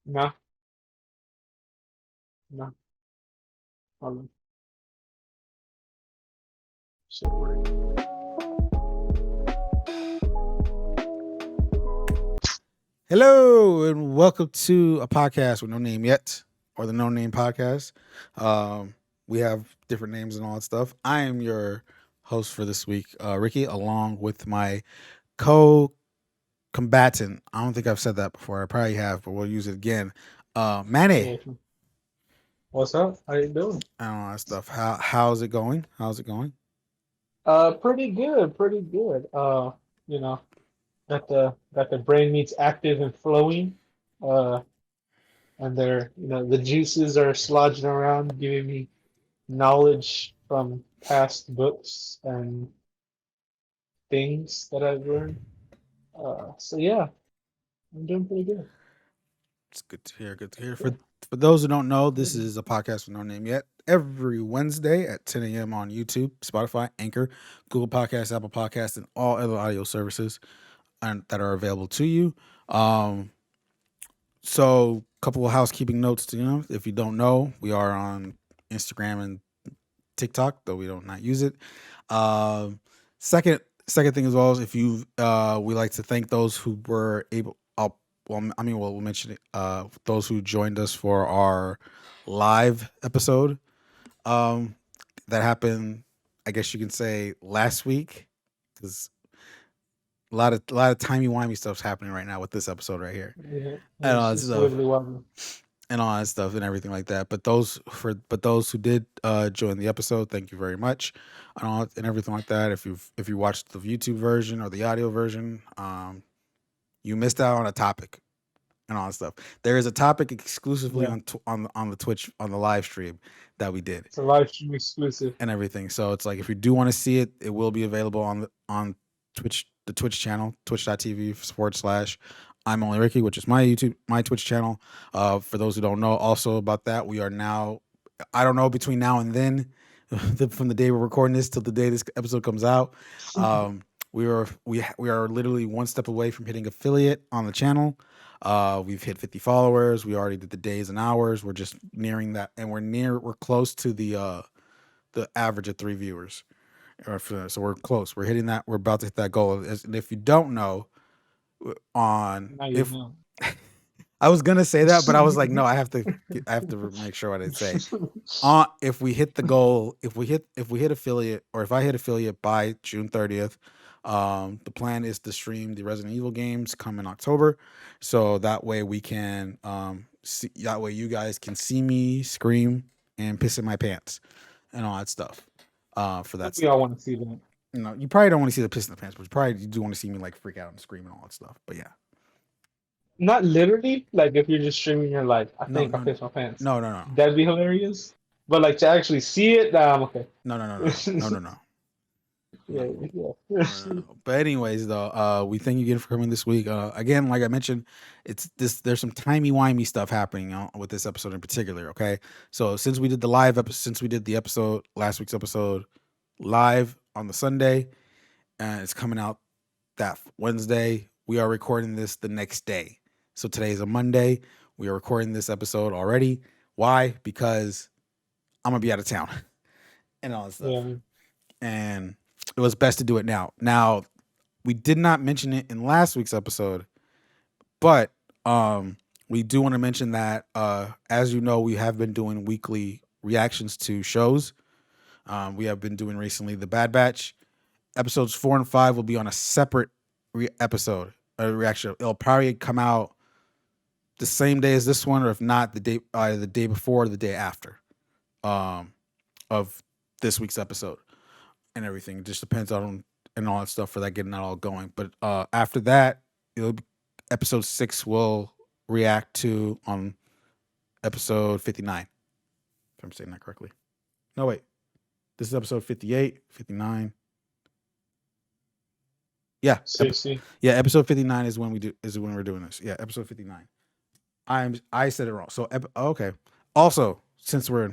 No, no. Hold on. Should work. Hello and welcome to a podcast with no name yet, or the No Name Podcast. Um, we have different names and all that stuff. I am your host for this week, Ricky, along with my co-combatant. I don't think I've said that before. I probably have, but we'll use it again. Manny, Yeah. What's up? How you doing? and all that stuff. How's it going? How's it going? Pretty good, pretty good. You know, got the brain meats active and flowing. Uh, and the juices are sloshing around, giving me knowledge from past books and things that I've learned. So yeah, I'm doing pretty good. It's good to hear. Good to hear. For those who don't know, this is a podcast with no name yet. Every Wednesday at 10 a.m. on YouTube, Spotify, Anchor, Google Podcasts, Apple Podcasts, and all other audio services that are available to you. Um, so, couple of housekeeping notes to if you don't know, we are on Instagram and TikTok, though we don't not use it. Um, second second thing as well is if you we like to thank those who were able. We'll mention it. Those who joined us for our live episode um, that happened. I guess you can say last week because a lot of timey wimey stuff's happening right now with this episode right here Yeah, and all it's that just stuff wibbly wobbly. and all that stuff and everything like that. But those who did join the episode, thank you very much, and everything like that. If you watched the YouTube version or the audio version, you missed out on a topic and all that stuff. There is a topic exclusively Yeah, on the Twitch on the live stream that we did it's a live stream exclusive. and everything. So it's like if you do want to see it, it will be available on Twitch, the Twitch channel, twitch.tv/. I'm only Ricky, which is my Twitch channel. For those who don't know, also about that, we are now. I don't know between now and then, from the day we're recording this till the day this episode comes out. Um, we are literally one step away from hitting affiliate on the channel. We've hit 50 followers. We already did the days and hours. We're just nearing that, and we're close to the average of 3 viewers. So we're close. We're hitting that. We're about to hit that goal. And if you don't know, on Now you if know. I was gonna say that, but I was like, no, I have to make sure what I say. If we hit the goal, if we hit affiliate, or if I hit affiliate by June 30th, the plan is to stream the Resident Evil games come in October, so that way we can that way you guys can see me scream and piss in my pants and all that stuff. For I think that we stuff. all want to see that. You probably don't want to see the piss in the pants, but you do want to see me like freak out and scream and all that stuff. But yeah, Not literally, like if you're just streaming, you're like, I no, think I no, pissed my pants. no, no, no, That'd be hilarious. But like to actually see it, nah, I'm okay. no, no, no, no, no, no, no. Yeah, No. yeah. No, no, no. But anyways, though, we thank you again for coming this week. Again, like I mentioned, it's this. There's some timey wimey stuff happening with this episode in particular. Okay, so since we did the episode last week's episode live on the Sunday, and it's coming out that Wednesday. We are recording this the next day. So today is a Monday. We are recording this episode already. Why? Because I'm gonna be out of town and all that stuff, Yeah. and it was best to do it now. Now, we did not mention it in last week's episode, but we do want to mention that as you know, we have been doing weekly reactions to shows. We have been doing recently the Bad Batch. Episodes 4 and 5 will be on a separate episode, a reaction. It'll probably come out the same day as this one, or if not, the day before or the day after um, of this week's episode and everything. It just depends on and all that stuff for that getting that all going. But after that, it'll be, episode 6 will react to on episode 59. If I'm saying that correctly. No, wait. This is episode 58, 59. Yeah, Seriously. yeah. Episode 59 is when we're doing this. Yeah, episode 59. I said it wrong. So okay. Also, since I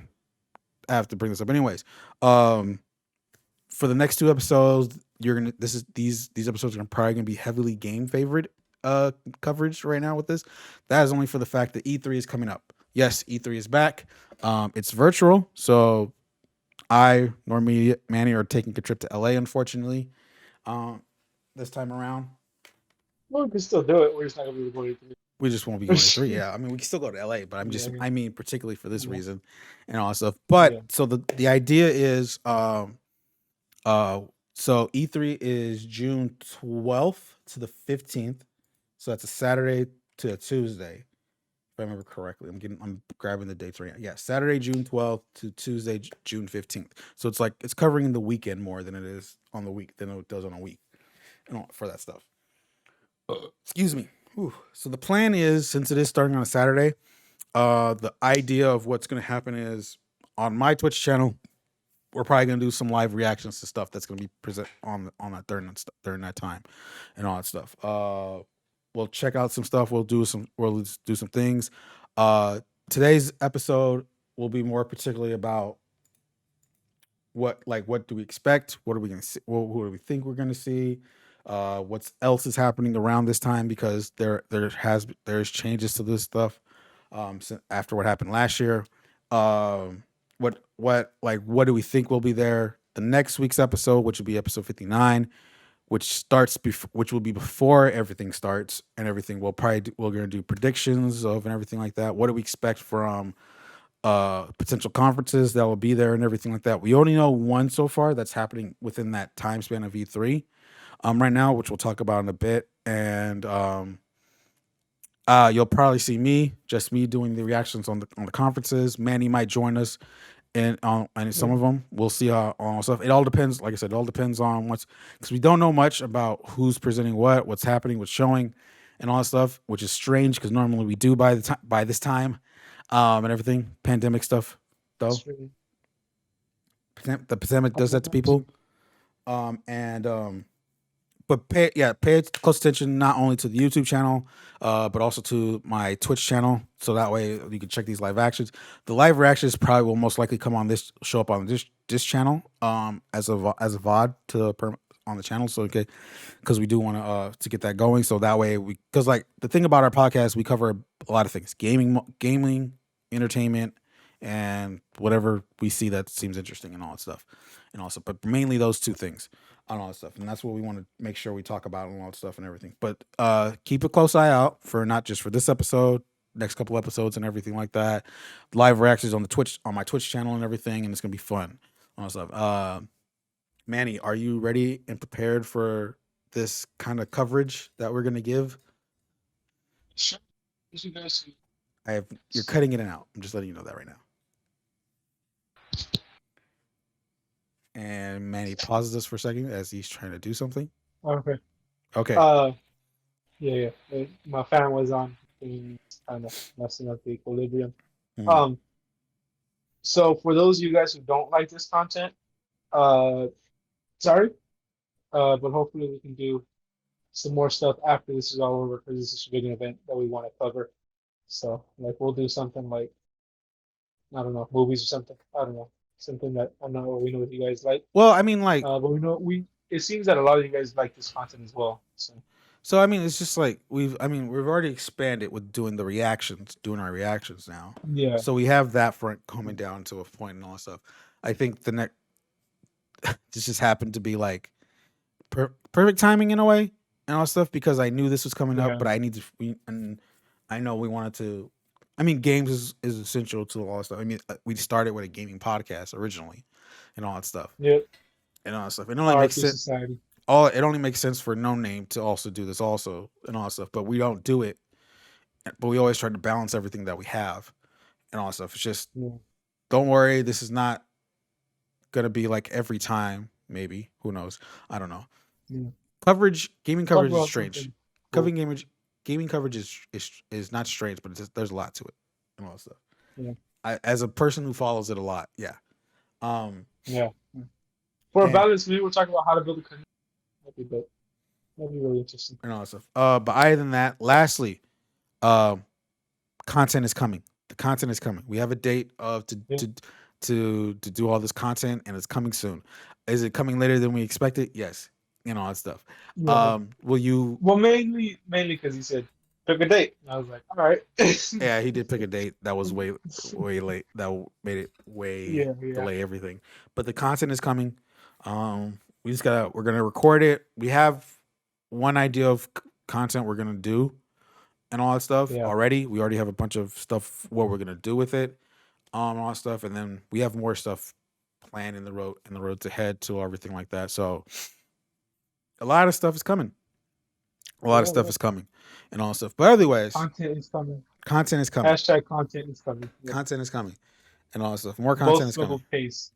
have to bring this up anyways. For the next 2 episodes, you're gonna these episodes are probably gonna be heavily game favorite coverage right now with this. That is only for the fact that E3 is coming up. Yes, E3 is back. It's virtual, so I nor me Manny are taking a trip to LA. Unfortunately, um, this time around. Well, we can still do it. We're just not gonna be able to do We just won't be going to E3. Yeah, I mean, we can still go to LA, but Yeah, I mean, particularly for this yeah, reason and all that stuff. yeah. But so the idea is, uh, so E3 is June 12th to the 15th. So that's a Saturday to a Tuesday, if I remember correctly. I'm grabbing the dates right now. Yeah, Saturday, June 12th to Tuesday, June 15th. So it's like it's covering the weekend more than it is on the week than it does on a week, for that stuff. Excuse me. Whew. So the plan is, since it is starting on a Saturday, the idea of what's going to happen is on my Twitch channel, we're probably going to do some live reactions to stuff that's going to be present on that during that time, and all that stuff. We'll check out some stuff. We'll do some things. Today's episode will be more particularly about what do we expect? What are we going to see? Who do we think we're going to see? What else is happening around this time, because there's changes to this stuff after what happened last year. What do we think will be there? The next week's episode, which will be episode 59, which will be before everything starts and everything. We're gonna do predictions of and everything like that. What do we expect from potential conferences that will be there and everything like that? We only know one so far that's happening within that time span of E3 right now, which we'll talk about in a bit. And you'll probably see just me doing the reactions on the conferences. Manny might join us and some Yeah. of them. We'll see how on stuff. It all depends. Like I said, it all depends on because we don't know much about who's presenting what's happening, what's showing, and all that stuff, which is strange because normally we do by this time, and everything. Pandemic stuff, though. It's really The pandemic does that to happening people. too. And but pay close attention not only to the YouTube channel, but also to my Twitch channel, so that way you can check these live actions. The live reactions probably will most likely show up on this channel, as a VOD on the channel. So okay, because we do want to get that going, so that way because like the thing about our podcast, we cover a lot of things: gaming, entertainment, and whatever we see that seems interesting and all that stuff, and also, but mainly those two things on all that stuff, and that's what we want to make sure we talk about and all that stuff and everything. But keep a close eye out for not just for this episode, next couple episodes and everything like that. Live reactions on my Twitch channel and everything, and it's gonna be fun. All that stuff. Manny, are you ready and prepared for this kind of coverage that we're gonna give? Sure. As you guys see. You're cutting in and out. I'm just letting you know that right now. And Manny pauses us for a second as he's trying to do something. Okay. Okay. Uh, yeah, yeah. My fan was on, and kind of messing up the equilibrium. Mhm. Um, so for those of you guys who don't like this content, uh, sorry. But hopefully we can do some more stuff after this is all over because this is a big event that we want to cover. So like we'll do something like I don't know movies or something. I don't know something that I know we know what you guys like. Well, I mean, like, But we know we it seems that a lot of you guys like this content as well. So so I mean, it's just like we've already expanded with doing our reactions now. yeah, So we have that front coming down to a point and all that stuff. I think the next this just happened to be like perfect timing in a way and all that stuff, because I knew this was coming up, yeah, but and I know we wanted to. I mean, games is essential to all that stuff. I mean, we started with a gaming podcast originally, and all that stuff, yeah. and all that stuff. It only makes RP sense. Society. It only makes sense for No Name to also do this also and all that stuff, but we don't do it. But we always try to balance everything that we have and all that stuff. It's just Yeah, don't worry, this is not gonna be like every time. Maybe, who knows? I don't know. yeah. Gaming Talk coverage is about strange. something cool. Covering gaming coverage is not strange, but there's a lot to it and all that stuff. Yeah, As a person who follows it a lot, yeah. yeah. For a And balance, maybe we'll talk about how to build a community. That'd be really interesting. and all that stuff. But other than that, lastly, um, content is coming. The content is coming. We have a date of Yeah. to do all this content, and it's coming soon. Is it coming later than we expected? Yes. and all that stuff. Yeah. Will you? Well, mainly because he said pick a date. And I was like, all right. Yeah, he did pick a date that was way late. Made it way Yeah, yeah, delay everything. But the content is coming. We're gonna record it. We have one idea of content we're gonna do and all that stuff yeah. already. We already have a bunch of stuff what we're gonna do with it, all that stuff, and then we have more stuff planned in the road to head to everything like that. So a lot of stuff is coming. A lot of Yeah, stuff yeah. is coming, and all that stuff. But otherwise, Content is coming. content is coming. Hashtag content is coming. Yeah. Content is coming, and all that stuff. More content Both is of a coming, pace.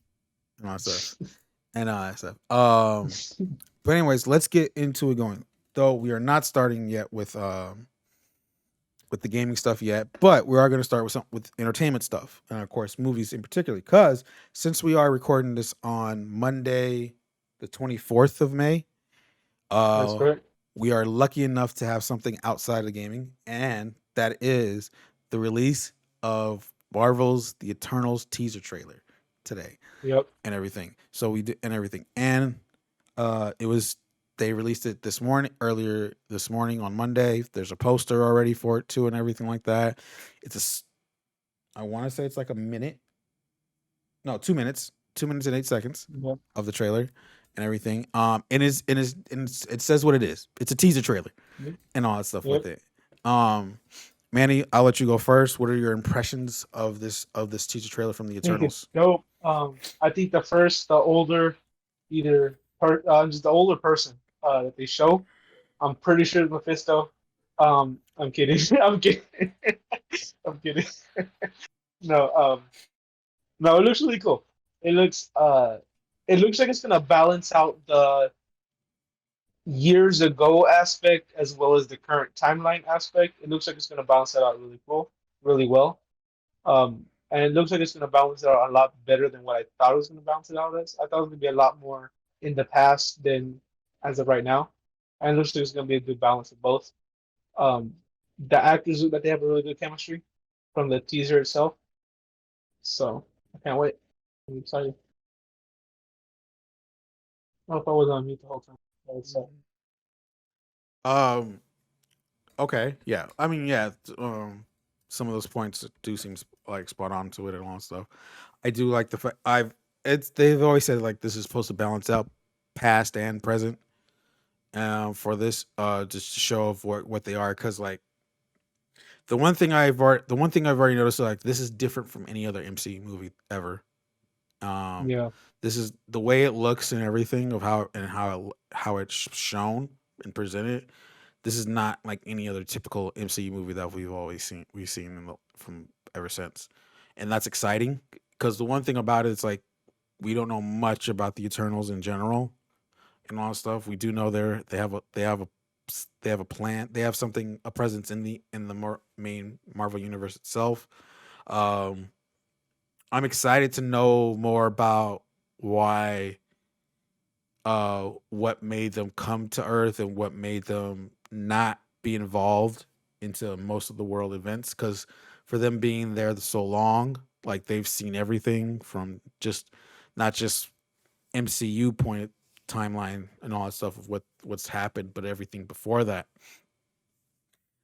and all that stuff, and all that stuff. But anyways, let's get into it. Going though, we are not starting yet with the gaming stuff yet, but we are going to start with entertainment stuff, and of course, movies in particular. Because since we are recording this on Monday, the 24th of May, That's uh, correct. we are lucky enough to have something outside of gaming, and that is the release of Marvel's The Eternals teaser trailer today Yep. and everything. So we did and everything, and it was they released it earlier this morning on Monday. There's a poster already for it too, and everything like that. I want to say it's like a minute, no, 2 minutes, 2 minutes and 8 seconds Yep. of the trailer and everything. It says what it is. It's a teaser trailer Yep. and all that stuff with Yep. it. Manny, I'll let you go first. What are your impressions of this teaser trailer from the I think it's Eternals? dope. I think the older, just the older person that they show. I'm pretty sure it's Mephisto. I'm kidding. I'm kidding. I'm kidding. No, no, it looks really cool. It looks it looks like it's gonna balance out the years ago aspect as well as the current timeline aspect. It looks like it's gonna balance that out really cool, really well. And it looks like it's gonna balance it out a lot better than what I thought it was gonna balance it out as. I thought it was gonna be a lot more in the past than as of right now. And it looks like it's gonna be a good balance of both. Um, the actors look like they have a really good chemistry from the teaser itself. So I can't wait. I'm excited. I don't know if I was on mute the whole time. Um, Okay, yeah. I mean, yeah. Some of those points do seem like spot on to it and all that stuff. I do like the fact they've always said like this is supposed to balance out past and present. For this, just to show of what they are, because like the one thing I've already noticed like this is different from any other MCU movie ever. Um, Yeah, this is the way it looks and everything of how it's shown and presented. This is not like any other typical MCU movie that we've seen from ever since, and that's exciting because the one thing about it is like we don't know much about the Eternals in general and all that stuff. We do know they have a plan. They have something a presence in the main Marvel universe itself. Um, I'm excited to know more about why what made them come to Earth and what made them not be involved into most of the world events. Because for them being there so long, like they've seen everything from just not just MCU point timeline and all that stuff of what's happened, but everything before that.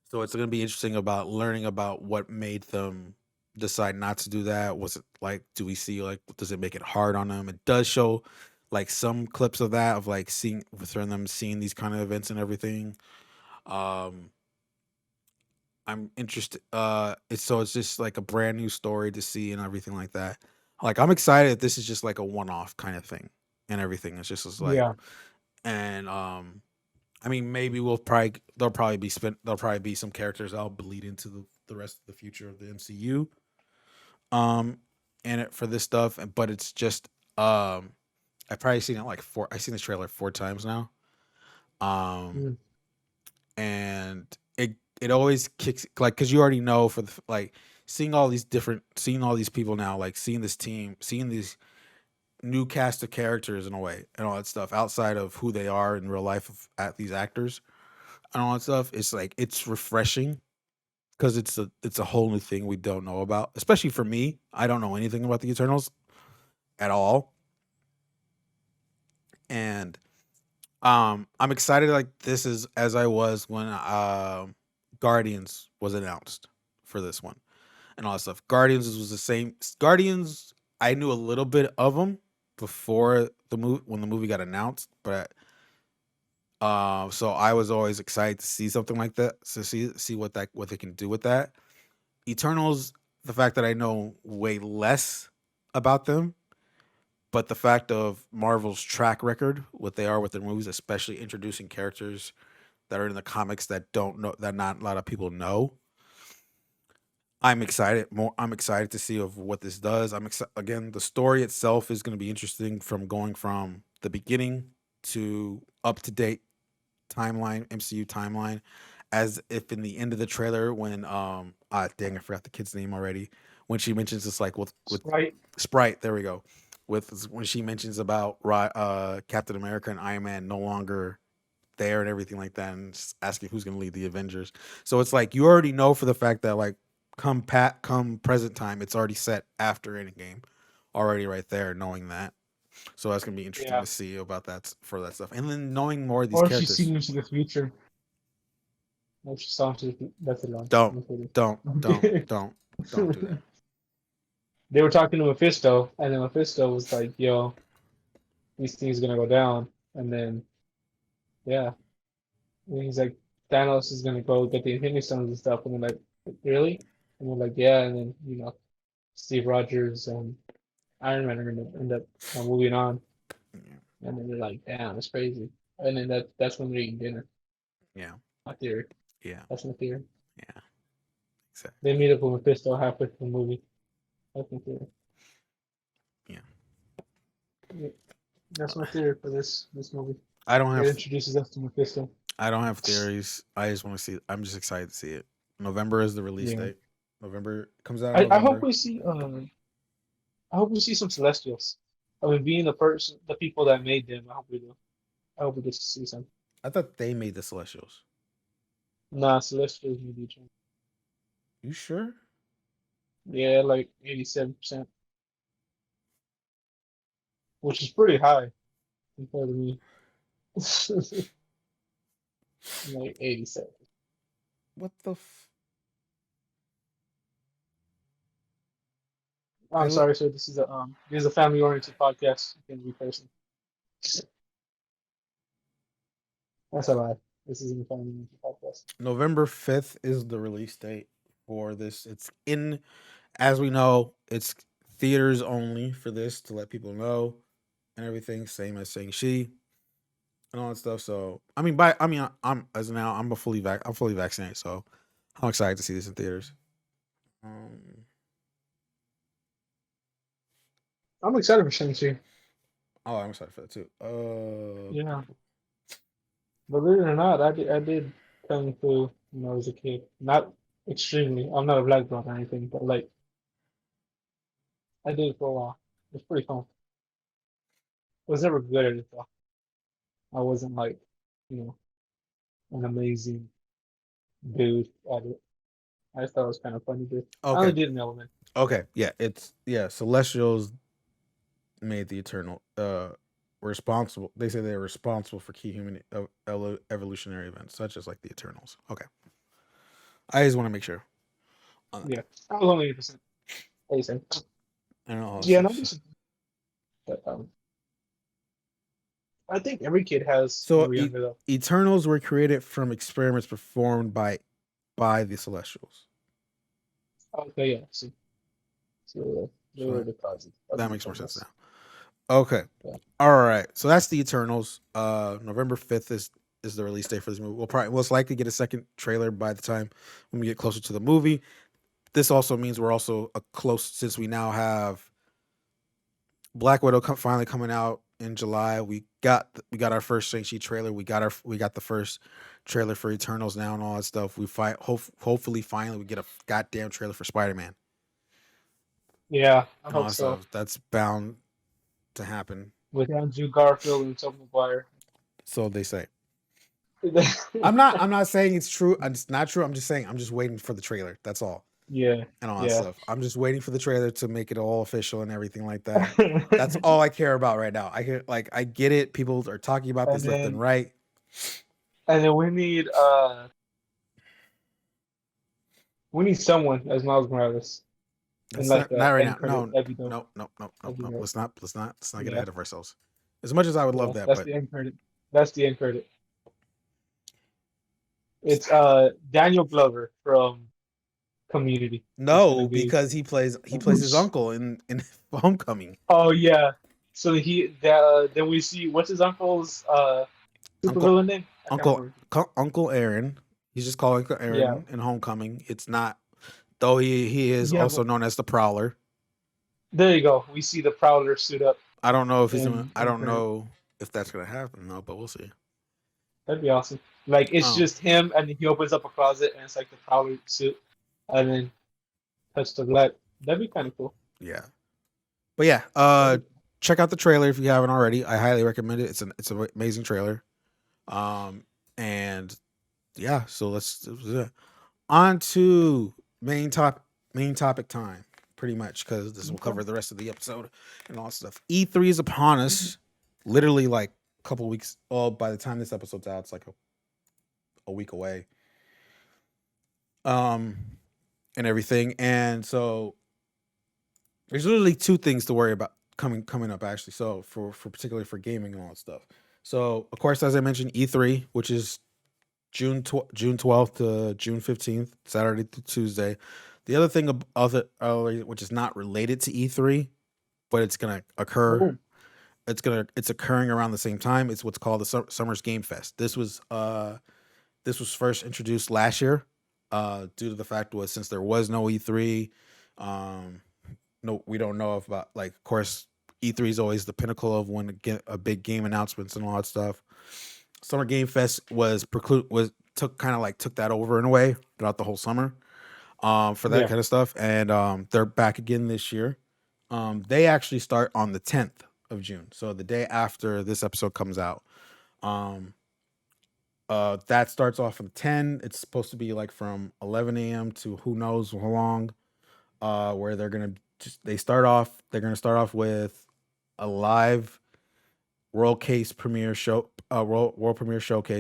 So it's going to be interesting about learning about what made them decide not to do that. Was it like, do we see like, does it make it hard on them? It does show like some clips of that of like seeing from them seeing these kind of events and everything. Um, I'm interested. It's just like a brand new story to see and everything like that. Like I'm excited. This is just like a one off kind of thing and everything. It's just as like yeah, and I mean, maybe there'll probably be some characters that'll bleed into the rest of the future of the MCU. Um, and it for this stuff, but it's just I've probably seen it like four. I've seen this trailer 4 times now. Um, mm, and it always kicks like because you already know for like seeing all these people now, like seeing this team, seeing these new cast of characters in a way and all that stuff outside of who they are in real life at these actors and all that stuff. It's like it's refreshing because it's a whole new thing we don't know about. Especially for me, I don't know anything about the Eternals at all, and I'm excited like this is as I was when Guardians was announced for this one and all that stuff. Guardians was the same. Guardians, I knew a little bit of them before the movie when the movie got announced, but so I was always excited to see something like that, to see what they can do with that. Eternals, the fact that I know way less about them, but the fact of Marvel's track record, what they are with their movies, especially introducing characters that are in the comics that don't know that not a lot of people know. I'm excited. I'm excited to see of what this does. I'm excited again. The story itself is going to be interesting from going from the beginning to up to date timeline, MCU timeline, as if in the end of the trailer when dang, I forgot the kid's name already. When she mentions this like with Sprite. Sprite, there we go. With when she mentions about Captain America and Iron Man no longer there and everything like that, and just asking who's going to lead the Avengers. So it's like you already know for the fact that like come present time, it's already set after Endgame, already right there, knowing that. So that's gonna be interesting Yeah. to see about that for that stuff, and then knowing more of these Or she's characters. seen into the future. Or she saw into the That's a lie. Don't, I'm kidding. don't, I'm don't, kidding. don't do that. They were talking to Mephisto, and then Mephisto was like, "Yo, these things gonna go down." And then, yeah, and he's like, "Thanos is gonna go get the Infinity Stones and stuff." And they're like, "Really?" And we're like, "Yeah." And then Steve Rogers and Iron Man are gonna end up moving on. And then they're like, "Damn, it's crazy." And then that's when they're eating dinner. Yeah, My theory. yeah, That's my theory. yeah, They exactly. meet up with Mephisto halfway through the movie. That's my theory. Yeah, Yeah, that's my theory for this movie. I don't It have, introduces us to Mephisto. I don't have theories. I just want to see. I'm just excited to see it. November is the release Yeah. date. November comes out in I hope November. we see I hope we see some Celestials. I mean, being the people that made them, I hope we do. I hope we get to see some. I thought they made the Celestials. Nah, Celestials made each one. You sure? Yeah, like 87%, which is pretty high compared to me. Like 87. What the? I I'm sorry, sir. This is a family-oriented podcast. You can be person. That's a lie. This isn't a family-oriented podcast. November 5th is the release date for this. It's in, as we know, it's theaters only for this to let people know and everything. Same as saying she and all that stuff. So I'm as of now I'm fully vaccinated. So I'm excited to see this in theaters. Um, I'm excited for Shang-Chi. oh, I'm excited for that too. Yeah, believe it or not, I did Kung Fu when I was a kid. Not extremely. I'm not a black belt or anything, but like I did it for a while. It was pretty fun. I was never good at it though. I wasn't like, you know, an amazing dude at it. I just thought it was kind of funny. But I only okay, did an element. okay, yeah, it's yeah. Celestials made the Eternal responsible. They say they're responsible for key human evolutionary events, such as like the Eternals. Okay, I just want to make sure on that. Yeah, I was only 8%. 87. I don't know all that Yeah, stuff. not So, just. But I think every kid has when they so were younger though. Eternals were created from experiments performed by the Celestials. Okay, yeah. So they So were the causes of that the makes more sense illness. now. Okay. Yeah. All right. So that's the Eternals. November 5th is the release date for this movie. We'll probably most likely get a second trailer by the time when we get closer to the movie. This also means we're also a close since we now have Black Widow finally coming out in July. We got our first Shang-Chi trailer. We got the first trailer for Eternals now and all that stuff. Hopefully finally we get a goddamn trailer for Spider-Man Yeah, I and all hope that so. stuff. That's bound to happen. With Andrew Garfield and Tobey Maguire. So they say. I'm not saying it's true. It's not true. I'm just saying I'm just waiting for the trailer. That's all. Yeah, and all that yeah. stuff. I'm just waiting for the trailer to make it all official and everything like that. That's all I care about right now. I get it. People are talking about and this left and then right. we need someone as Miles Morales in That's like not the right now. end credit. No, That'd be dope. no, no, no, no, That'd be no. dope. Let's not get Yeah, ahead of ourselves. As much as I would love yeah. that, That's but the end credit. That's the end credit. it's It's Daniel Glover from Community. It's gonna no, be. because he plays his uncle in Homecoming. Oh yeah. So then we see what's his uncle's Uncle supervillain name? I can't remember. Uncle Aaron. He's just calling Uncle Yeah. Aaron in Homecoming. It's not though he is Yeah, also but known as the Prowler. there you go. We see the Prowler suit up I don't know if I in don't credit. know if that's gonna happen though, but we'll see. That'd be awesome. Like it's Oh just him, and then he opens up a closet, and it's like the Prowler suit, and then touch the black. That'd be kind of cool. yeah, but yeah, That'd be, check out the trailer if you haven't already. I highly recommend it. It's an amazing trailer. Um, and yeah, so let's on to main topic time, pretty much because this will okay. cover the rest of the episode and all that stuff. E3 is upon us, literally like a couple weeks. Oh, by the time this episode's out, it's like a week away. Um, and everything, and so there's literally two things to worry about coming up actually. So for particularly for gaming and all that stuff. So of course, as I mentioned, E3, which is June 12th to June 15th, Saturday to Tuesday. The other thing which is not related to E3, but it's gonna occur. Oh, It's occurring around the same time. It's what's called the Summer's Game Fest. This was first introduced last year, due to the fact was since there was no E3, um, no, we don't know about like, of course, E3 is always the pinnacle of when get a big game announcements and all that stuff. Summer Game Fest took that over in a way throughout the whole summer, for that yeah. kind of stuff, and they're back again this year. They actually start on the 10th of June, so the day after this episode comes out. Um, that starts off at 10. It's supposed to be like from 11 a.m. to who knows how long. Where they're gonna start off with a live world premiere showcase.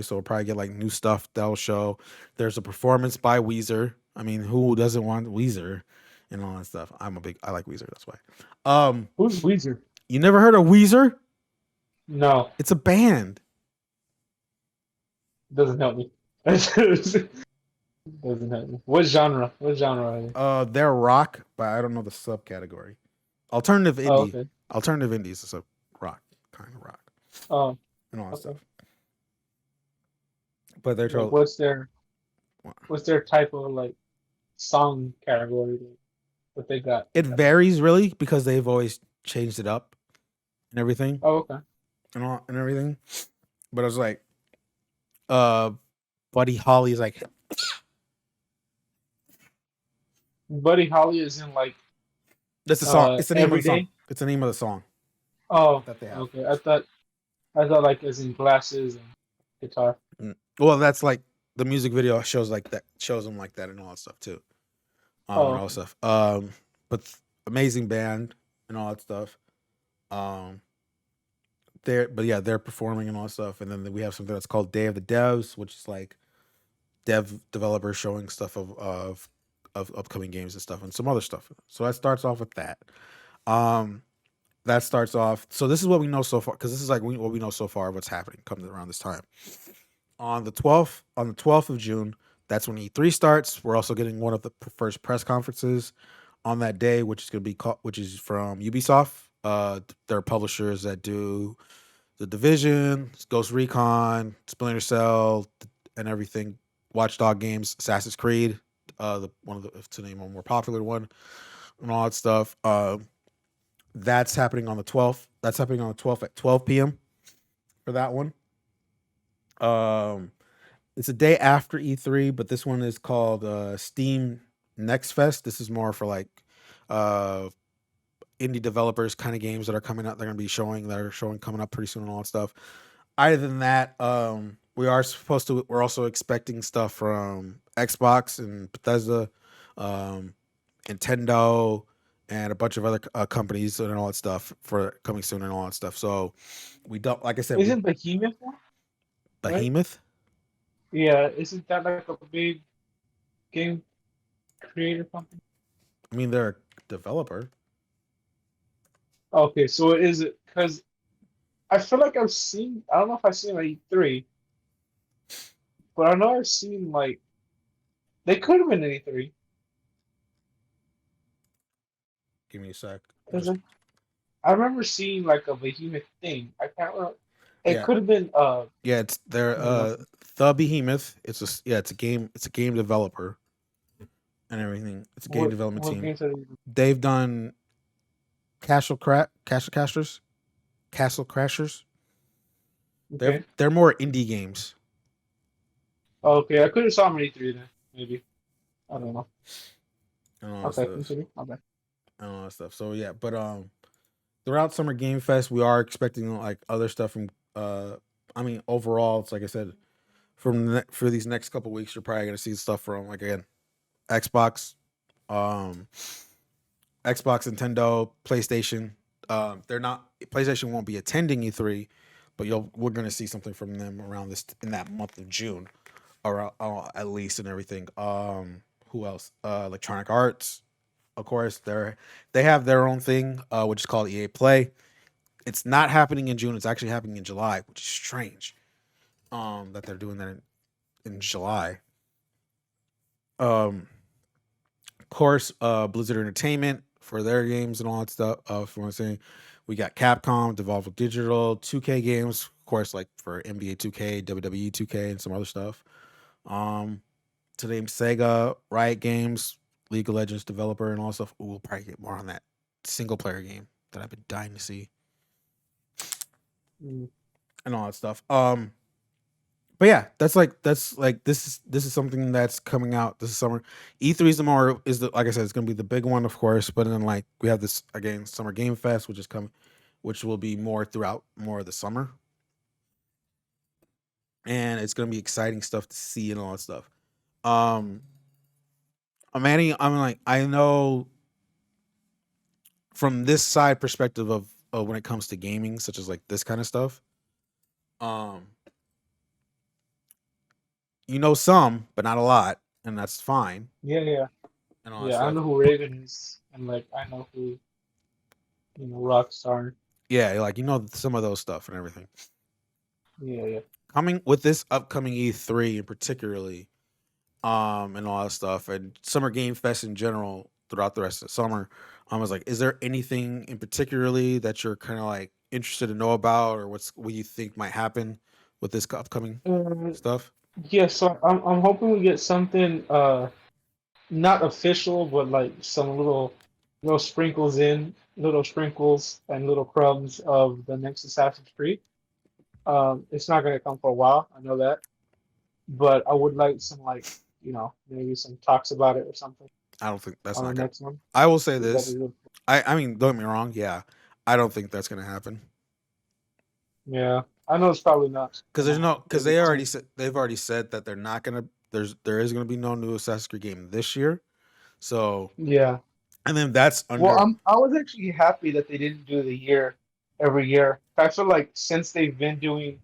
So we'll probably get like new stuff they'll show. There's a performance by Weezer. I mean, who doesn't want Weezer and all that stuff? I like Weezer, that's why. Who's Weezer? You never heard of Weezer? No, It's a band. doesn't help me. Doesn't help me. What genre? What genre are they? They're rock, but I don't know the subcategory. Alternative Oh, indie. okay. Alternative indie is a rock, kind of rock Oh, and all that okay. stuff. But they're Like, told what's their type of like song category that they got? it That they- varies really because they've always changed it up and everything Oh, okay. and everything. But I was like, uh, Buddy Holly's like, Buddy Holly is in like that's the song. It's the name of the every song. day. It's the name of the song Oh, that they have. okay. I thought like as in glasses and guitar. Well, that's like the music video shows like that, shows them like that and all that stuff too. Oh, And all that okay. stuff. But amazing band and all that stuff. Um, they're performing and all that stuff. And then we have something that's called Day of the Devs, which is like developers showing stuff of upcoming games and stuff and some other stuff. So that starts off with that. Um, that starts off. So this is what we know so far, because this is like what we know so far of what's happening coming around this time. On the 12th of June, that's when E3 starts. We're also getting one of the first press conferences on that day, which is going to be which is from Ubisoft. They're publishers that do the Division, Ghost Recon, Splinter Cell, and everything. Watchdog games, Assassin's Creed, to name a more popular one, and all that stuff. That's happening on the 12th. That's happening on the 12th at 12 p.m. for that one. It's a day after E3, but this one is called Steam Next Fest. This is more for like uh, indie developers kind of games that are coming out. They're going to be showing coming up pretty soon and all that stuff. Other than that, we're also expecting stuff from Xbox and Bethesda. Nintendo, and a bunch of other companies and all that stuff for coming soon and all that stuff. So we don't, like I said, we Isn't Behemoth one, right? Behemoth. Yeah, isn't that like a big game creator company? I mean, they're a developer. Okay, so is it because I feel like I've seen, I don't know if I've seen like E3, but I know I've seen like they could have been E3 Give me a sec. because Just I remember seeing like a Behemoth thing. I can't remember. It yeah, could have been yeah. It's they're you know, the Behemoth. Yeah, it's a game. It's a game developer and everything. It's a game development what team. games are they? They've done Castle Crashers. Castle Crashers. Okay. They're more indie games Okay, I could have saw them in E3 then, maybe. I don't know. and all that Okay, stuff. continue. My bad. And all that stuff. So yeah, but throughout Summer Game Fest, we are expecting like other stuff from. I mean, overall, it's like I said, for these next couple weeks, you're probably gonna see stuff from like again, Xbox, um, Xbox, Nintendo, PlayStation. They're not PlayStation won't be attending E3, but we're gonna see something from them around this in that month of June, or at least and everything. Who else? Electronic Arts, of course. They have their own thing, which is called EA Play. It's not happening in June. It's actually happening in July, which is strange. That they're doing that in July. Um, of course, Blizzard Entertainment for their games and all that stuff. For one thing, we got Capcom, Devolver Digital, 2K games, of course, like for NBA 2K, WWE 2K, and some other stuff. Um, to name Sega, Riot Games, League of Legends developer, and all that stuff. Ooh, we'll probably get more on that single player game that I've been dying to see Mm. and all that stuff. But yeah, this is something that's coming out this summer. E3 is the like I said, it's gonna be the big one, of course. But then like we have this again Summer Game Fest, which is coming, which will be more throughout more of the summer, and it's gonna be exciting stuff to see and all that stuff. Um, Manny, I'm like I know from this side perspective of when it comes to gaming, such as like this kind of stuff. Um, you know some, but not a lot, and that's fine Yeah, yeah, and all that yeah. I stuff. know who Raven is, and like I know who Rockstar. Yeah, like you know some of those stuff and everything. Yeah, yeah. Coming with this upcoming E3 in particularly, and all that stuff, and Summer Game Fest in general throughout the rest of the summer, I was like, is there anything in particularly that you're kind of like interested to know about, or what you think might happen with this upcoming Uh, stuff? yeah. So I'm hoping we get something not official, but like some little sprinkles in, little sprinkles and little crumbs of the next Assassin's Creed. It's not gonna come for a while, I know that, but I would like some like maybe some talks about it or something I don't think that's on the not gonna. next one. I will say That'd be this. good. I mean, don't get me wrong. Yeah, I don't think that's gonna happen Yeah, I know it's probably not because gonna there's no happen because because it seems. they've already said that they're not gonna there is gonna be no new Assassin's Creed game this year. So Yeah. and then that's Well, under I was actually happy that they didn't do the year every year. I feel like since they've been doing,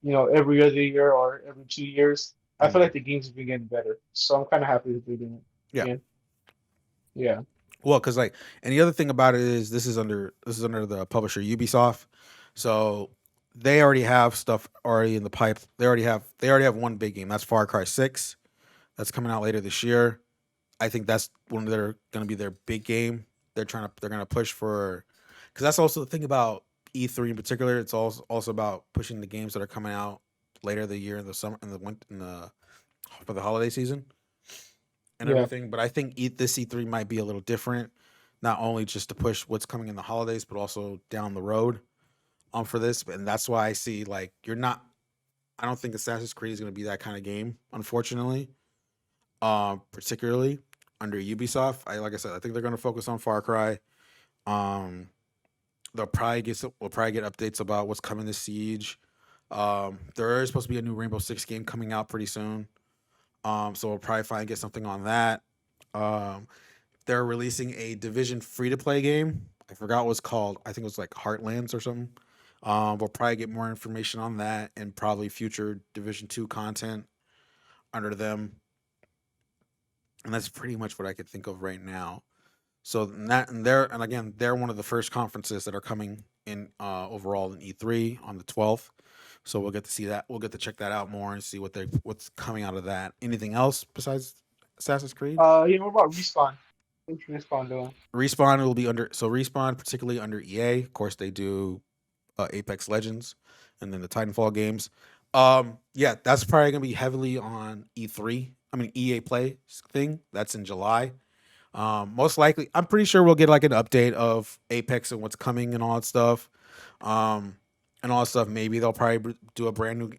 every other year or every 2 years, I feel mm, like the games have been getting better. So I'm kind of happy that they're doing it yeah. again. Yeah. Well, because like, and the other thing about it is this is under the publisher Ubisoft, so they already have stuff already in the pipe. They already have one big game. That's Far Cry 6. That's coming out later this year. I think that's one of their going to be their big game. They're gonna push for, because that's also the thing about E3 in particular. It's also about pushing the games that are coming out later the year in the summer in the for the holiday season and Yeah. everything. But I think this E3 might be a little different, not only just to push what's coming in the holidays, but also down the road for this. And that's why I see like you're not. I don't think Assassin's Creed is going to be that kind of game, unfortunately. Particularly under Ubisoft, like I said, I think they're going to focus on Far Cry. Um, we'll probably get updates about what's coming this siege. There is supposed to be a new Rainbow Six game coming out pretty soon. So we'll probably finally get something on that. Um, they're releasing a Division free to play game. I forgot what it's called. I think it was like Heartlands or something. We'll probably get more information on that and probably future Division 2 content under them. And that's pretty much what I could think of right now. So and again they're one of the first conferences that are coming in overall in E3 on the 12th. So we'll get to see that. We'll get to check that out more and see what's coming out of that. Anything else besides Assassin's Creed? What about Respawn? What's Respawn doing? Respawn will be under Respawn particularly under EA. Of course they do Apex Legends and then the Titanfall games. Yeah, that's probably gonna be heavily on E3. I mean EA Play thing. That's in July. Most likely, I'm pretty sure we'll get like an update of Apex and what's coming and all that stuff. And all that stuff. Maybe they'll probably do a brand new.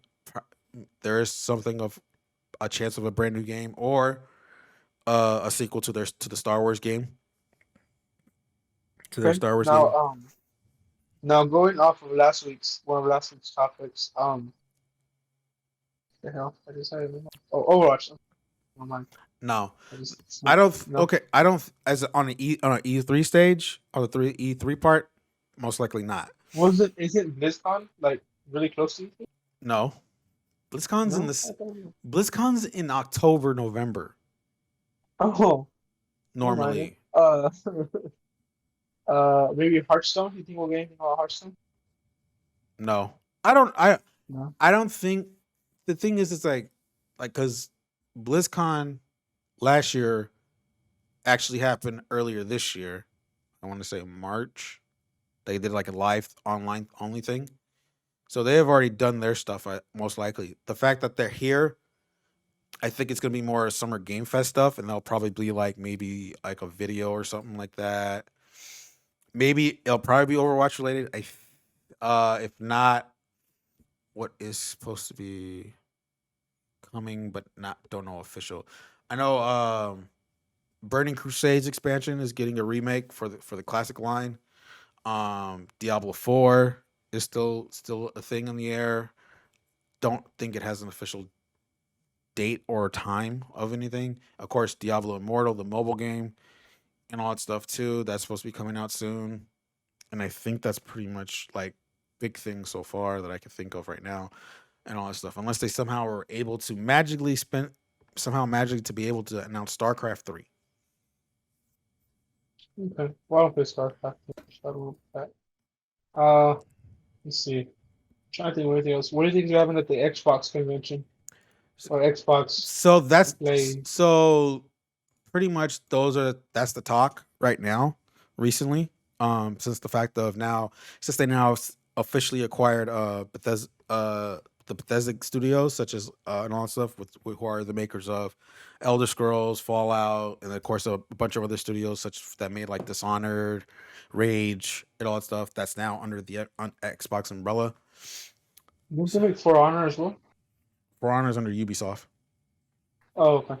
There is something of a chance of a brand new game or a sequel to the Star Wars game. To their Okay. Star Wars Now, game. now going off of one of last week's topics. The hell? I just had it. Oh, Overwatch. Oh my. No, I just I don't. no. Okay, I don't. As on an E3 stage on the E3 part, most likely not. Was it? Is it BlizzCon like really close to you? No, BlizzCon's in No, this. I don't know. BlizzCon's in October, November Oh, never mind it. normally. Maybe Hearthstone. You think we'll get anything about Hearthstone? No, I don't. I No. I don't think the thing is it's like because BlizzCon last year actually happened earlier this year. I want to say March. They did like a live online only thing. So they have already done their stuff, most likely. The fact that they're here, I think it's going to be more Summer Game Fest stuff, and they'll probably be like maybe like a video or something like that. Maybe it'll probably be Overwatch related. If not, what is supposed to be coming, but not don't know official. I know Burning Crusades expansion is getting a remake for the classic line. Diablo 4 is still a thing in the air. Don't think it has an official date or time of anything. Of course, Diablo Immortal, the mobile game, and all that stuff too. That's supposed to be coming out soon. And I think that's pretty much like big things so far that I can think of right now and all that stuff. Unless they somehow were able to magically to be able to announce StarCraft 3. Okay. Well, if it's StarCraft, start with that. Uh, let's see. Trying to think of anything else. What do you think is happening at the Xbox convention or Xbox So Play? so pretty much that's the talk right now recently. Since the fact of now since they now officially acquired Bethesda the Bethesda studios such as and all that stuff with who are the makers of Elder Scrolls, Fallout, and of course a bunch of other studios such that made like Dishonored, Rage, and all that stuff that's now under the Xbox umbrella. Didn't they So, make For Honor as well? For Honor is under Ubisoft. Oh, okay.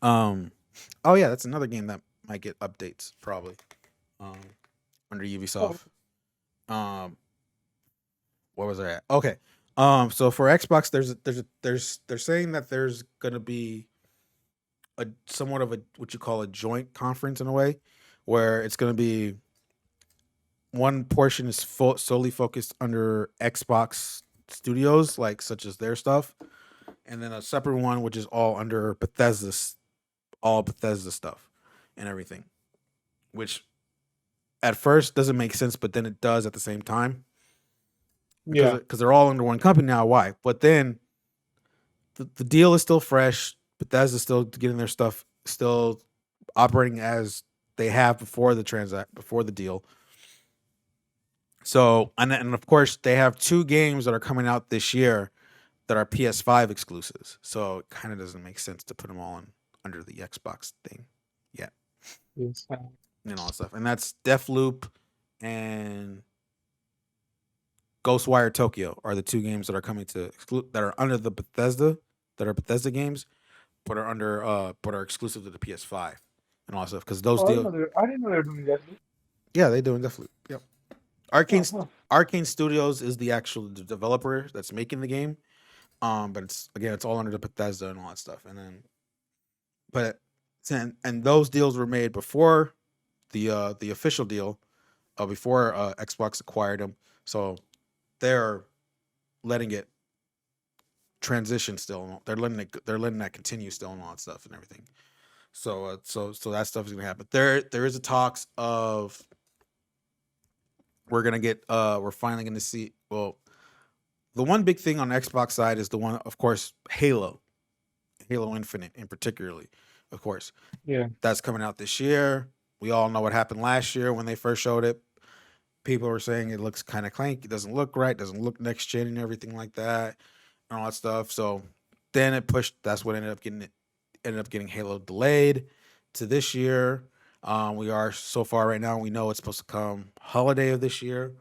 Um, oh yeah, that's another game that might get updates probably. Um, under Oh, Ubisoft. Um, where was I at? Okay. So for Xbox, they're saying that there's gonna be a somewhat of a what you call a joint conference in a way, where it's gonna be one portion is solely focused under Xbox Studios, like such as their stuff, and then a separate one which is all under all Bethesda stuff and everything, which at first doesn't make sense, but then it does at the same time yeah. because they're all under one company now. Why? But then the deal is still fresh. Bethesda's still getting their stuff, still operating as they have before before the deal. So and of course they have two games that are coming out this year that are PS5 exclusives. So it kind of doesn't make sense to put them all under the Xbox thing yet. Yes. And all that stuff. And that's Deathloop and Ghostwire Tokyo are the two games that are coming to that are under the Bethesda that are Bethesda games, but are exclusive to the PS5 and all that stuff because those Oh, deal. I didn't know they were doing that. Yeah, they do Deathloop. Yep. Oh, huh. Arcane Studios is the actual developer that's making the game. But it's all under the Bethesda and all that stuff. And then, but and those deals were made before the official deal, before Xbox acquired them. So they're letting it transition still. They're letting that continue still and all that stuff and everything. So that stuff is gonna happen. There is a talks of we're finally gonna see. Well, the one big thing on the Xbox side is the one, of course, Halo Infinite in particularly, of course. Yeah. That's coming out this year. We all know what happened last year when they first showed it. People were saying it looks kind of clanky, it doesn't look right, doesn't look next gen and everything like that, and all that stuff. So then it pushed. That's what ended up getting Halo delayed to this year. We are so far right now. We know it's supposed to come holiday of this year